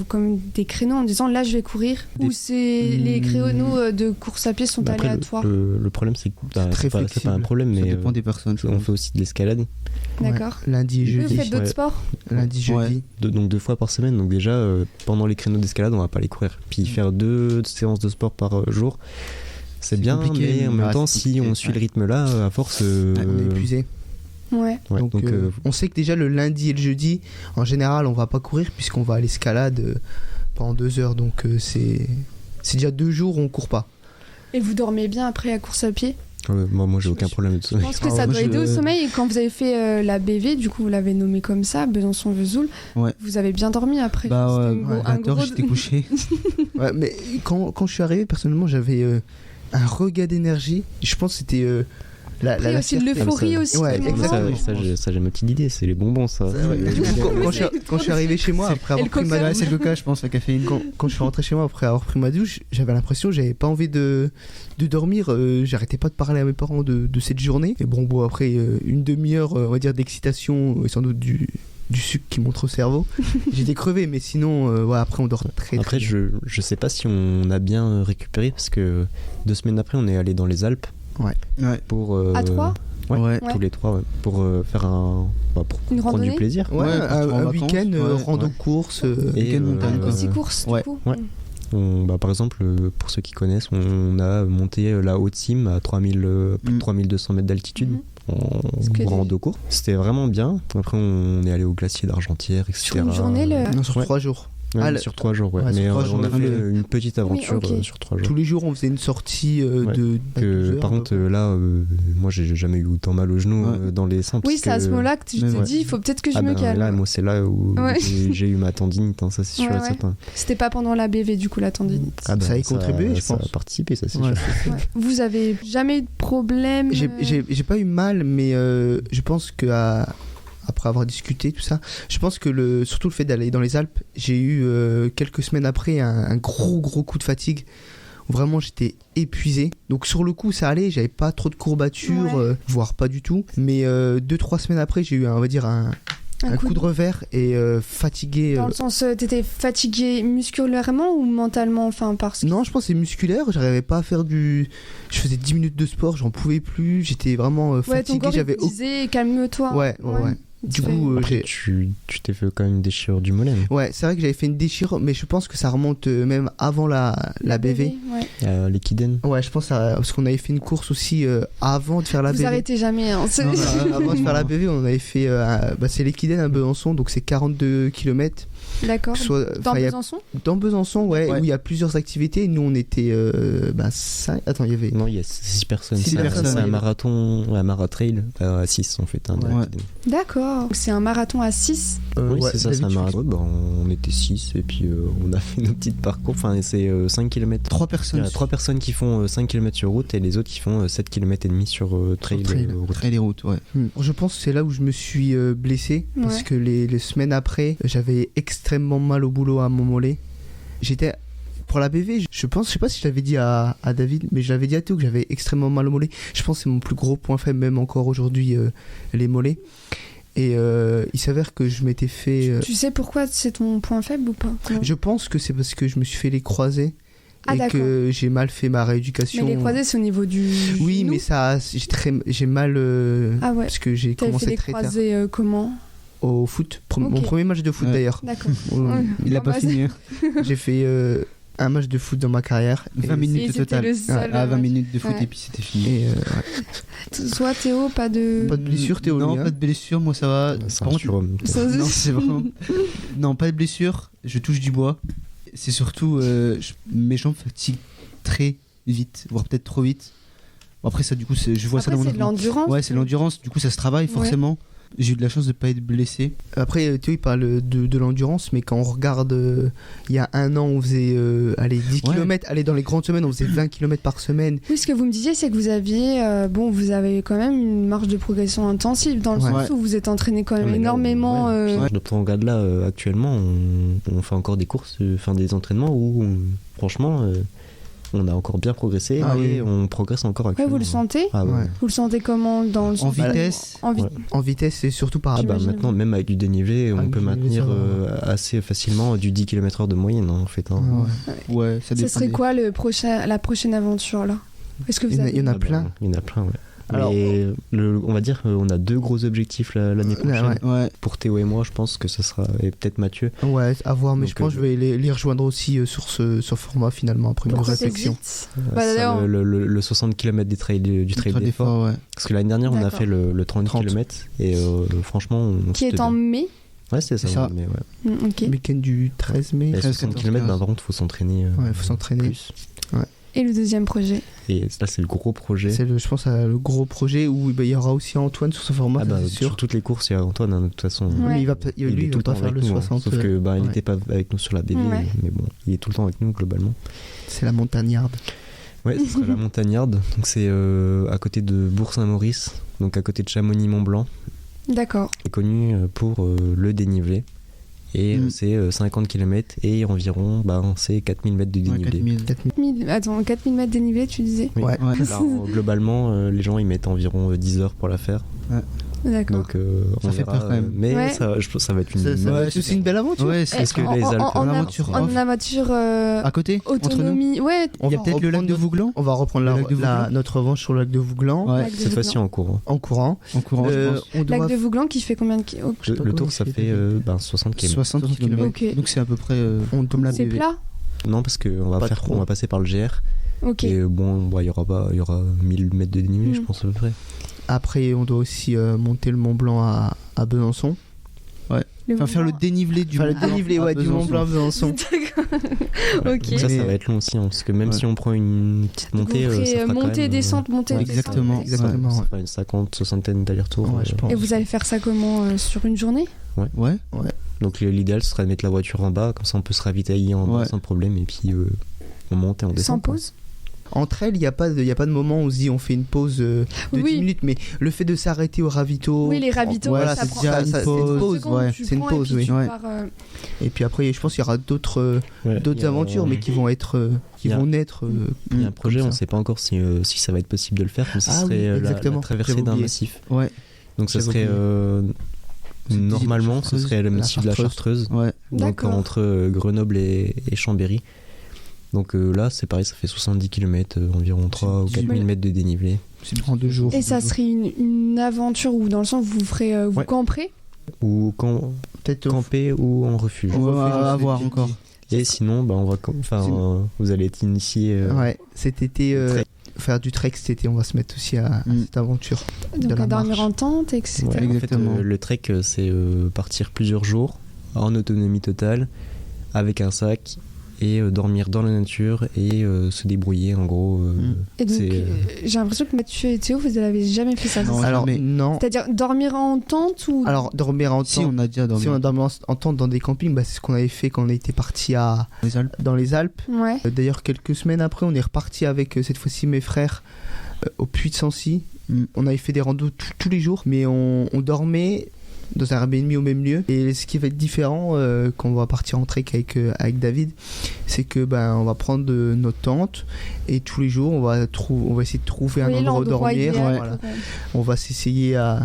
comme des créneaux en disant là je vais courir, Des- ou c'est les créneaux de course à pied sont Après, aléatoires. le problème, c'est que très c'est pas un flexible. problème, Ça mais dépend des personnes. je on pense. fait aussi de l'escalade. D'accord. Ouais, lundi et Vous jeudi. faites d'autres Ouais. sports? Lundi, Ouais. jeudi. Donc 2 fois par semaine. Donc déjà, pendant les créneaux d'escalade, on va pas les courir. Puis faire 2 séances de sport par jour, c'est bien, compliqué, mais en même ouais, temps, c'est si on compliqué, suit ouais. le rythme là, à force. On est épuisé. Ouais. ouais, Donc, donc, on sait que déjà le lundi et le jeudi, en général, on va pas courir puisqu'on va à l'escalade pendant 2 heures. Donc c'est déjà 2 jours où on court pas. Et vous dormez bien après la course à pied? moi, j'ai aucun problème de Je ça. pense que Ah, ça moi, doit je- aider au sommeil. Et quand vous avez fait la BV, du coup vous l'avez nommé comme ça, Besançon-Vesoul, Ouais. vous avez bien dormi après. Bah C'était ouais, une gros- à 20h, j'étais couché. Ouais, mais quand je suis arrivé, personnellement, j'avais un regain d'énergie. Je pense que c'était la Après, aussi de fierté. l'euphorie ça- aussi. ouais, du moment. exactement. Ça, j'ai ma petite idée, c'est les bonbons, ça. Ouais, du coup, quand je suis arrivé chez moi après Et avoir le pris ma coca. Ouais, douche, c'est le coca, je pense, la caféine. quand je suis rentré chez moi après avoir pris ma douche, j'avais l'impression que j'avais pas envie de dormir. J'arrêtais pas de parler à mes parents de cette journée. Et bon, après une demi-heure, on va dire, d'excitation et sans doute du sucre qui monte au cerveau. J'étais crevé, mais sinon, ouais, après on dort très Après, très bien. je sais pas si on a bien récupéré parce que 2 semaines après, on est allé dans les Alpes Ouais. pour. À 3 Ouais, Ouais. tous les 3, pour faire pour Une prendre randonnée du plaisir. Ouais, partir en un vacances, week-end, ouais, rando ouais. course. Et, week-end montagne, quoi. Aussi course, ouais. du coup. Ouais. Par exemple, pour ceux qui connaissent, on a monté la Haute-Cime à 3200 mètres d'altitude. Mhm. En que rando court. C'était vraiment bien. Après, on est allé au glacier d'Argentière, etc. Sur une journée, Non, sur Ouais. 3 jours. Ouais, Ah, mais sur 3 jours, ouais. ouais, sur Mais 3 on jours, a fait le- une petite aventure ok. sur 3 jours. Tous les jours, on faisait une sortie Ouais. de 12 heures, Par à peu contre, près. là, moi, j'ai jamais eu autant mal au genou Ouais. dans les seins. Oui, parce c'est à que- ce moment-là que tu te Ouais. dis, il faut peut-être que je Ah me ben, calme. là, moi, c'est là où Ouais. j'ai eu ma tendinite, hein, ça c'est sûr Ouais, et ouais. certain. C'était pas pendant la BV, du coup, la tendinite. Ah ben, Ça a y contribué, je ça pense. a participé, ça c'est Ouais. sûr. Ouais. Vous avez jamais eu de problème J'ai pas eu mal, mais je pense que après avoir discuté tout ça, je pense que surtout le fait d'aller dans les Alpes, j'ai eu quelques semaines après un gros coup de fatigue où vraiment j'étais épuisé. Donc sur le coup ça allait, j'avais pas trop de courbatures, Ouais. voire pas du tout. Mais 2-3 semaines après j'ai eu on va dire un coup de revers et fatigué. Dans le sens, t'étais fatigué musculairement ou mentalement, enfin parce que... Non, je pense que c'est musculaire, j'arrivais pas à faire je faisais 10 minutes de sport, j'en pouvais plus, j'étais vraiment Ouais, ton fatigué, corps il j'avais te disait calme-toi. Ouais. Du coup, Après, j'ai... tu t'es fait quand même une déchirure du mollet. non Ouais, c'est vrai que j'avais fait une déchirure, mais je pense que ça remonte même avant la BV. Ouais. Ouais, L'équidène. je pense parce qu'on avait fait une course aussi avant de faire la Vous BV. arrêtez jamais, hein. Non, avant de faire la BV, on avait fait c'est l'Équidène à Besançon, donc c'est 42 km. D'accord. Dans Besançon Dans Besançon, ouais, Ouais. où il y a plusieurs activités. Nous, on était 5. Attends, il y avait. Non, il y a 6 personnes. Six C'est personnes, c'est ouais. un marathon, un maratrail à 6 en fait. Hein, de Ouais. l'Équidène. D'accord. C'est un marathon à 6. Oui, ouais, c'est ça, c'est un d'habitude. marathon. Ouais, bah, on était 6 et puis on a fait nos petits parcours. Enfin, c'est 5 km. 3 Il y personnes. a 3 personnes qui font 5 km sur route et les autres qui font 7 km et demi sur trail. trail. route. Trail et route, ouais. Je pense que c'est là où je me suis blessé, parce Ouais. que les semaines après, j'avais extrêmement mal au boulot à mon mollet. J'étais. Pour la BV, je sais pas si je l'avais dit à David, mais je l'avais dit à Théo que j'avais extrêmement mal au mollet. Je pense que c'est mon plus gros point faible, même encore aujourd'hui, les mollets. Et il s'avère que je m'étais fait. Tu sais pourquoi c'est ton point faible ou pas? Non. Je pense que c'est parce que je me suis fait les croisés Ah, et d'accord. que j'ai mal fait ma rééducation. Mais les croisés, c'est au niveau du Oui, genou. mais ça, j'ai mal Ah ouais. parce que j'ai T'avais fait commencé les très tard croisés comment? au foot. Mon Ok. premier match de foot Ouais. d'ailleurs. D'accord. Ouais. Il a Ah, pas bah, fini. J'ai fait un match de foot dans ma carrière. 20 Et minutes au c'était total. le seul. Ah, 20 minutes de foot Ouais. et puis c'était fini. Soit Théo, pas de. Pas de blessure, Théo. Non, lui, hein. pas de blessure, moi ça va. C'est Par un contre, surhomme. Ça, non, c'est vraiment. Non, pas de blessure, je touche du bois. C'est surtout mes jambes fatiguent très vite, voire peut-être trop vite. Bon, après, ça, du coup, je vois ça Après, dans mon c'est de l'endurance. Ouais, c'est l'endurance, du coup, ça se travaille forcément. J'ai eu de la chance de pas être blessé. Après, Théo il parle de l'endurance, mais quand on regarde, il y a un an, on faisait 10 Ouais. km. Allez, dans les grandes semaines, on faisait 20 km par semaine. Oui, ce que vous me disiez, c'est que vous aviez, vous avez quand même une marge de progression intensive, dans le Ouais. sens où vous êtes entraîné quand même Ah, mais là, énormément. ouais. On regarde là actuellement, on fait encore des courses, enfin des entraînements où franchement on a encore bien progressé Ah et oui. on progresse encore Ouais, actuellement. vous le sentez? Ah, ouais. Ouais. Vous le sentez comment dans le En vitesse. En vi- Ouais. En vitesse et surtout par Ah bah J'imagine. maintenant même avec du dénivelé on Avec peut du dénivelé, maintenir ça va. assez facilement du 10 km/h de moyenne hein, en fait. Hein. Ouais, ça Ce dépend. serait quoi la prochaine aventure là? Est-ce que vous avez... Il y en a Ah bah, plein. il y en a plein, ouais. Alors, Mais on va dire on a 2 gros objectifs l'année prochaine. ouais. Ouais. Pour Théo et moi je pense que ça sera, et peut-être Mathieu. Ouais, à voir, mais Donc, je pense que je vais les rejoindre aussi sur ce format finalement après une Pourquoi c'est réflexion. vite? Ça Bah, sera d'ailleurs- le 60 km du trail d'effort. ouais. Parce que l'année dernière, on a D'accord. fait le 30 30. km et franchement, on Qui est c'était en bien. mai? Ouais, c'était ça. C'est ça. Mais ouais. Ok. Week-end du 13 mai. Et 13, 60 14, km, 15. par contre, faut s'entraîner. Ouais, faut s'entraîner. Plus. Et le deuxième projet? Et là, c'est le gros projet. C'est je pense le gros projet où il y aura aussi Antoine sur ce format, Ah ça, bah, c'est sur sûr. toutes les courses, il y a Antoine, hein, de toute façon. Ouais. Mais Il lui, est il tout va le pas temps faire avec le nous. 60. Sauf que il ouais. n'était pas avec nous sur la BD. Ouais. Mais bon, il est tout le temps avec nous, globalement. C'est la montagnarde. Ouais, ce sera la montagnarde. Donc, c'est à côté de Bourg-Saint-Maurice, donc à côté de Chamonix-Mont-Blanc. D'accord. Est connu pour le dénivelé. Et c'est 50 km et environ c'est 4000 mètres de Ouais, dénivelé. 4000. Attends, 4000 mètres dénivelé, tu disais? Oui. Ouais. Ouais. Alors, globalement, les gens ils mettent environ 10 heures pour la faire. Ouais. D'accord. Donc Ça on fait verra, peur, quand même. mais Ouais. ça, je pense que ça va être une. Ça va Ouais, être aussi une belle aventure. Ouais, Est-ce que les Alpes. En aventure aventure à côté, entre nous. autonomie, ouais. On Il y a va peut-être le lac reprendre de Vouglan On va reprendre Le lac de Vouglan. notre revanche sur le lac de Vouglan Ouais, Lac de Cette fois-ci Vouglan. en cours. en courant. en courant, je pense. On doit Lac de Vouglan qui fait combien de kilomètres? je sais pas Le comment tour, il ça fait, fait 60 km. 60 60 km. Ok. Donc c'est à peu près On comme la C'est BV. plat? Non, parce qu'on va Pas trop. on va passer par le GR. Ok. Et il y aura 1000 mètres de dénivelé, je pense à peu près. Après, on doit aussi monter le Mont Blanc à Besançon. Enfin, faire le dénivelé du Enfin, le Mont Blanc dénivelé à du Mont Besançon. Blanc à Besançon. D'accord. Ok. Donc ça Mais- va être long aussi, hein, parce que même Ouais. si on prend une petite montée, Vous ça ferez fera quand montée, même, descente, montée, ouais, descente. exactement. Exactement, Ça ouais. fera une 50-60 d'allers-retours. Ouais, je pense. Et vous allez faire ça comment sur une journée? Ouais. Donc l'idéal ce serait de mettre la voiture en bas, comme ça on peut se ravitailler en bas Ouais. sans problème, et puis on monte et on descend. Sans quoi. pause? Entre elles, il n'y a pas de moment où on se dit on fait une pause de Oui. 10 minutes, mais le fait de s'arrêter au ravito. Oui, les ravitaux, Voilà, ça c'est prend déjà une c'est une pause, pause, ouais. C'est une pause, oui. Ouais. Et puis après, je pense qu'il y aura d'autres Ouais, il y a- aventures, mais qui vont être il y a- naître. Il y a un projet, comme on ne ça. sait pas encore si ça va être possible de le faire, mais ce Ah oui, serait la exactement. traversée J'avais d'un oublié. massif. Ouais. Donc ça J'avais serait C'est normalement ce Chartreuse, serait le la massif de la Chartreuse, Ouais. donc D'accord. entre Grenoble et Chambéry. Donc là c'est pareil, ça fait 70 km, environ 3 ou 4 Oui. 000 mètres de dénivelé. En 2 jours. Et ça serait une aventure où, dans le sens, vous ferez, vous Ouais. camperez? Ou Peut-être camper ou en refuge. On va refuge, avoir c'est- encore. Et sinon, on va, vous allez être initié. Ouais, cet été, trek. faire du trek cet été, on va se mettre aussi à cette aventure. Donc la à dormir marche. en tente, etc. Ouais, en fait, Exactement. le trek, c'est partir plusieurs jours en autonomie totale avec un sac et dormir dans la nature et se débrouiller en gros. Et donc, c'est, j'ai l'impression que Mathieu et Théo, vous n'avez jamais fait ça. Non, c'est ça Alors, jamais. non. C'est-à-dire dormir en tente ou... Alors, dormir en Si, tente. on a déjà dormi Si on a dormi en tente dans des campings, bah, c'est ce qu'on avait fait quand on était parti dans les Alpes. dans les Alpes. Ouais. D'ailleurs, quelques semaines après, on est reparti avec cette fois-ci mes frères au Puy de Sancy. On avait fait des randos tous les jours, mais on dormait dans un Airbnb au même lieu. Et ce qui va être différent quand on va partir en trek avec David, c'est que on va prendre notre tente et tous les jours on va essayer de trouver un Oui, endroit où l'endroit dormir. idéal Voilà. pour- On va s'essayer à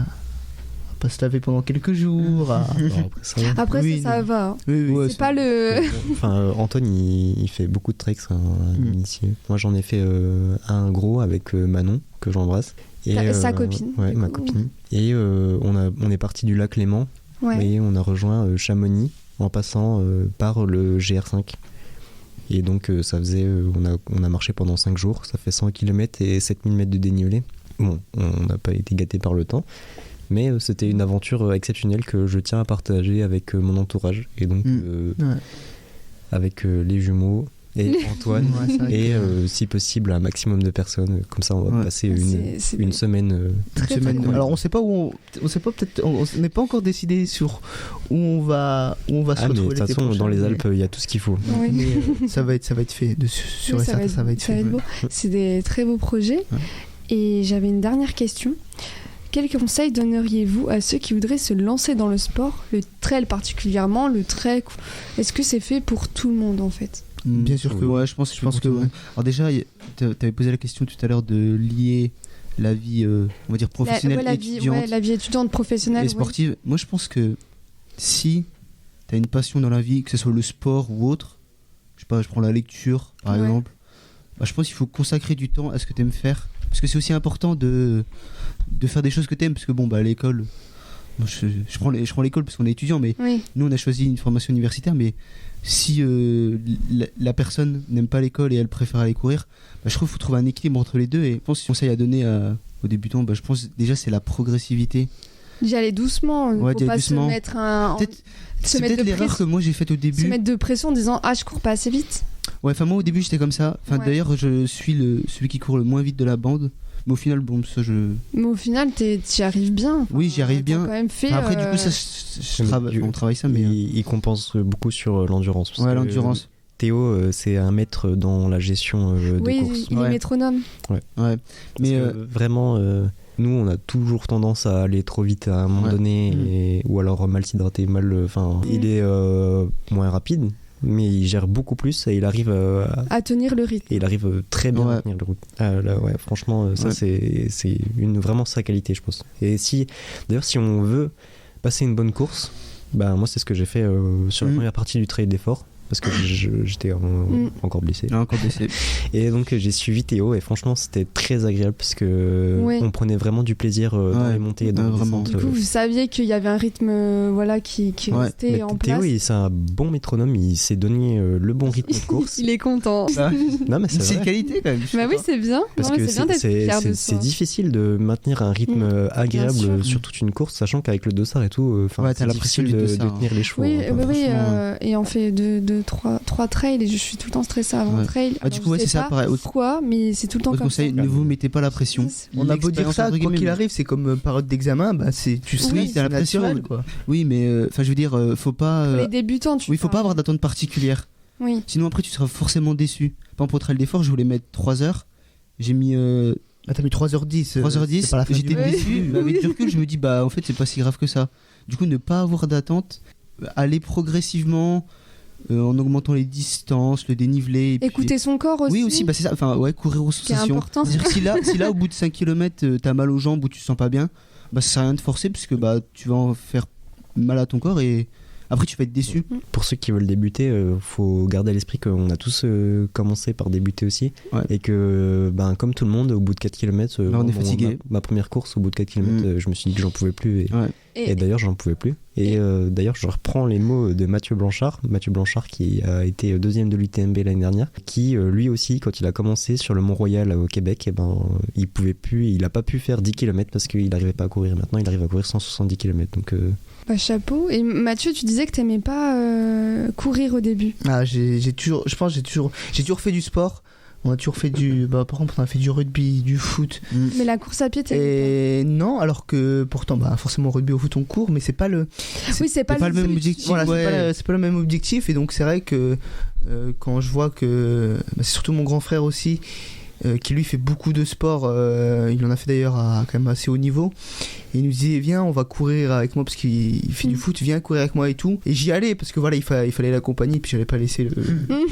pas se laver pendant quelques jours. après, ça va. Après, Oui, ça non. va. Hein. Oui, oui. Ouais, C'est pas le... Enfin, Antoine, il fait beaucoup de treks, c'est un initié. Moi, j'en ai fait un gros avec Manon, que j'embrasse. Et, Sa copine. Ouais, ma copine. Et on est parti du lac Léman Ouais. et on a rejoint Chamonix en passant par le GR5. Et donc, ça faisait. On a marché pendant 5 jours, ça fait 100 km et 7000 mètres de dénivelé. Bon, on n'a pas été gâté par le temps. Mais c'était une aventure exceptionnelle que je tiens à partager avec mon entourage. Et donc, avec les jumeaux et Antoine. Ouais, c'est vrai Et si possible, un maximum de personnes. Comme ça, on va passer C'est une semaine. très, Une semaine. très cool. Alors on sait pas où on sait pas, peut-être on n'est pas encore décidé sur où on va se Ah, mais de retrouver toute l'été façon, prochain, dans les mais- Alpes, il y a tout ce qu'il faut. Oui. mais, ça va être fait sur Oui, et certain, ça va être fait. beau. C'est des très beaux projets. Ouais. Et j'avais une dernière question. Quels conseils donneriez-vous à ceux qui voudraient se lancer dans le sport, le trail particulièrement, le trek? Est-ce que c'est fait pour tout le monde en fait? Bien sûr que ouais, je pense que oui. Alors déjà, tu avais posé la question tout à l'heure de lier la vie, on va dire professionnelle, la vie, étudiante la vie étudiante, professionnelle. et sportive. Moi, je pense que si tu as une passion dans la vie, que ce soit le sport ou autre, je sais pas, je prends la lecture par Ouais. exemple, je pense qu'il faut consacrer du temps à ce que tu aimes faire, parce que c'est aussi important de faire des choses que tu aimes, parce que à l'école, moi, je prends l'école parce qu'on est étudiant, mais Oui. nous on a choisi une formation universitaire, mais si la personne n'aime pas l'école et elle préfère aller courir, je trouve qu'il faut trouver un équilibre entre les deux. Et je pense que si conseil à donner aux débutants, je pense déjà c'est la progressivité. D'y aller doucement. Ouais, Faut d'y aller pas doucement. se mettre un... C'est mettre peut-être de l'erreur que moi j'ai faite au se début. mettre de pression en disant je cours pas assez vite. Ouais, enfin moi au début j'étais comme ça. Enfin Ouais. d'ailleurs je suis celui qui court le moins vite de la bande. Mais au final ça je. Mais au final, t'y arrives bien. Oui, j'y arrive T'as bien. quand même fait. Enfin, après du coup ça on travaille ça, mais Il compense beaucoup sur l'endurance. parce ouais, que l'endurance. Théo, c'est un maître dans la gestion de Oui, course. il est Ouais. métronome. Ouais. Parce Mais que vraiment, nous, on a toujours tendance à aller trop vite à un moment Ouais. donné, ou alors mal s'hydrater, il est moins rapide, mais il gère beaucoup plus et il arrive À tenir le rythme. et il arrive très bien Ouais. à tenir le route. Ouais, franchement, ça Ouais. c'est vraiment sa qualité, je pense. Et d'ailleurs, si on veut passer une bonne course, bah moi c'est ce que j'ai fait sur la première partie du trail d'effort. Parce que j'étais encore blessé. Là, encore blessé. Et donc j'ai suivi Théo et franchement c'était très agréable parce que Ouais. on prenait vraiment du plaisir dans Ouais. les montées et dans Ouais, les vraiment. descentes. Du coup, vous saviez qu'il y avait un rythme qui Ouais. restait Mais en Théo, place. c'est un bon métronome, il s'est donné le bon rythme de course. Il est content. Non mais C'est c'est une vrai. qualité quand même. Bah oui, c'est bien. Parce Non, mais que c'est bien d'être fier de c'est soi. difficile de maintenir un rythme agréable sûr. sur toute une course, sachant qu'avec le dossard et tout, Ouais, t'as c'est la pression difficile du de dossard, tenir les chevaux. Oui, hein. bah oui, franchement, et on fait trois trails et je suis tout le temps stressée avant Ouais. trail. Bah, du Alors, coup, ouais, je sais c'est ça, pas pareil. pourquoi, mais c'est tout le temps Votre comme conseil, ça. ne vous mettez pas la pression. On a beau dire L'expérience, ça, entre quoi guillemets, qu'il mais- arrive, c'est comme période d'examen, bah tu sais, Oui, c'est la pression. naturel, quoi. Oui, mais enfin, je veux dire, faut pas. Pour les débutants, tu Oui, faut pas parles. avoir d'attente particulière. Oui. Sinon, après, tu seras forcément déçu. Par exemple, pour trail d'effort, je voulais mettre 3 heures. J'ai mis Ah, t'as mis 3h10. 3h10. c'est pas la fin du J'étais monde. déçu. Mais avec du recul, je me dis, bah, en fait, c'est pas si grave que ça. Du coup, ne pas avoir d'attente, aller progressivement en augmentant les distances, le dénivelé. Et puis- Écouter son corps aussi. Oui, aussi, bah, c'est ça. Enfin, ouais, courir aux qui est sensations. important. C'est-à-dire que si là, au bout de 5 km, t'as mal aux jambes ou tu te sens pas bien, bah, ça sert à rien de forcer parce que bah, tu vas en faire mal à ton corps et après, tu vas être déçu. Pour ceux qui veulent débuter, faut garder à l'esprit qu'on a tous commencé par débuter aussi. Ouais. Et que, ben, comme tout le monde, au bout de 4 km, Là, on est fatigué. Ma première course, au bout de 4 km, je me suis dit que j'en pouvais plus. Ouais. Et d'ailleurs, j'en pouvais plus. Et d'ailleurs, je reprends les mots de Mathieu Blanchard. Mathieu Blanchard, qui a été deuxième de l'UTMB l'année dernière, qui, lui aussi, quand il a commencé sur le Mont-Royal au Québec, eh ben, il pouvait plus, il a pas pu faire 10 km parce qu'il n'arrivait pas à courir. Maintenant, il arrive à courir 170 km. Donc, Bah, chapeau. Et Mathieu, tu disais que t'aimais pas courir au début. Ah, j'ai toujours fait du sport. On a toujours fait par exemple, on a fait du rugby, du foot. Mais la course à pied, t'aimais Et non, alors que pourtant, forcément, au rugby, au foot, on court, mais c'est pas le. pas. Oui, c'est pas pas le même but. objectif. Voilà, Ouais. c'est pas le même objectif. Et donc, c'est vrai que quand je vois que. C'est surtout mon grand frère aussi, qui lui fait beaucoup de sport. Il en a fait d'ailleurs à quand même assez haut niveau. Et il nous disait, viens, on va courir avec moi parce qu'il fait du foot, viens courir avec moi et tout. Et j'y allais parce que voilà, il fallait l'accompagner, puis j'allais pas laisser le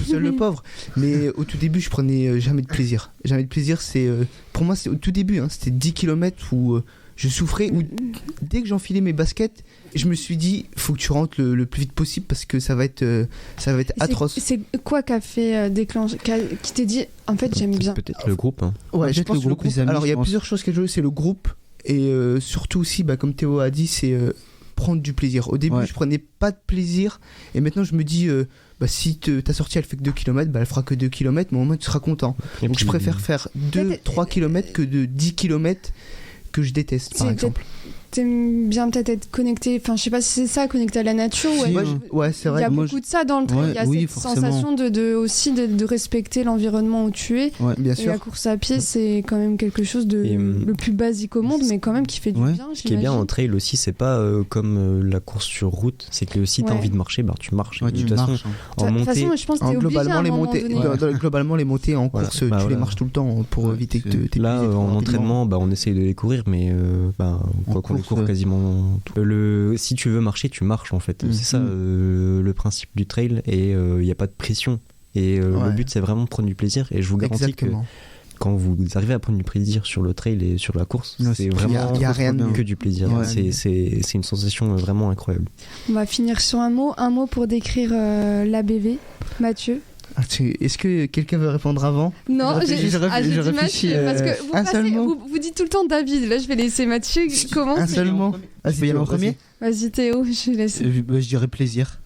seul le pauvre. Mais au tout début, je prenais jamais de plaisir. Jamais de plaisir, c'est. Pour moi, c'est au tout début, c'était 10 km où. Je souffrais, où dès que j'enfilais mes baskets, je me suis dit, faut que tu rentres le plus vite possible parce que ça va être atroce. C'est quoi qui a fait déclencher, qui t'est dit, en fait, j'aime bien. peut-être le groupe. Hein. Ouais, je peut-être pense le groupe, les amis, Alors, il y je a pense. plusieurs choses qui ont joué, c'est le groupe et surtout aussi, comme Théo a dit, c'est prendre du plaisir. Au début, Ouais. je prenais pas de plaisir et maintenant, je me dis, si ta sortie elle fait que 2 km, elle fera que 2 km, mais au moins tu seras content. Et Donc, puis, je préfère faire 2-3 km que de 10 km que je déteste, par C'est exemple. T'aimes bien peut-être être connecté, enfin je sais pas si c'est ça, connecté à la nature. Si, Ouais, Ouais, c'est il y vrai. a moi, beaucoup de ça dans le trail. Ouais, Il y a oui, cette forcément. sensation aussi de respecter l'environnement où tu es. Ouais. Bien Et sûr. la course à pied, c'est quand même quelque chose de Et, le plus basique au monde, mais quand même qui fait du Ouais. bien. Ce qui est bien en trail aussi, c'est pas comme la course sur route, c'est que si t'as Ouais. envie de marcher, tu marches. Ouais, Et de tu toute façon, marches, hein. en De toute montée, façon, je pense que t'es obligé à Globalement, un les moment montées, donné. globalement, les montées en Voilà. course, tu les Voilà. marches tout le temps pour Ouais, éviter que c'est- t'épuises là, trop en rapidement. entraînement, on essaye de les courir, mais quoi qu'on les course, court quasiment. Si tu veux marcher, tu marches en fait. Mm. C'est ça le principe du trail, et il n'y a pas de pression. Et le Ouais. but, c'est vraiment de prendre du plaisir. Et je vous garantis Exactement. que quand vous arrivez à prendre du plaisir sur le trail et sur la course, Non, c'est c'est- vraiment y a rien de mieux. que du plaisir. Ouais. C'est une sensation vraiment incroyable. On va finir sur un mot pour décrire l'ABV. Mathieu. Est-ce que quelqu'un veut répondre avant? Non, Je j'ai réfléchis, dit Mathieu, parce que un seul mot. vous dites tout le temps David. Là, je vais laisser Mathieu commencer. Un seul mot. Je peux y aller en premier. Vas-y Théo, je laisse. Je dirais plaisir.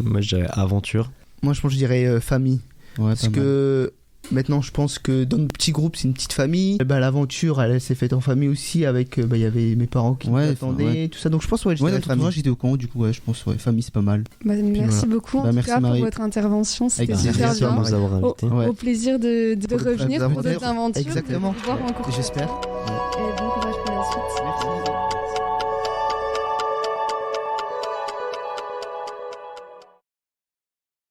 Moi, je dirais aventure. Moi, je pense que je dirais famille. Ouais, Parce que maintenant, je pense que dans notre petit groupe, c'est une petite famille. L'aventure, elle s'est faite en famille aussi. Avec, il y avait mes parents qui Ouais, m'attendaient, ouais. tout ça. Donc, je pense, je Ouais, dirais dans ton famille. entourage, j'étais au courant, du coup, ouais, je pense, famille, c'est pas mal. Merci voilà. beaucoup en Bah, tout merci, cas Marie. pour votre intervention. C'était Avec super plaisir. Merci de bien. nous avoir invités. Ouais. Au plaisir de Pour de revenir vraies pour d'autres aventures. aventures. Exactement. De vous voir en course. J'espère. Et bon courage pour la suite. Merci.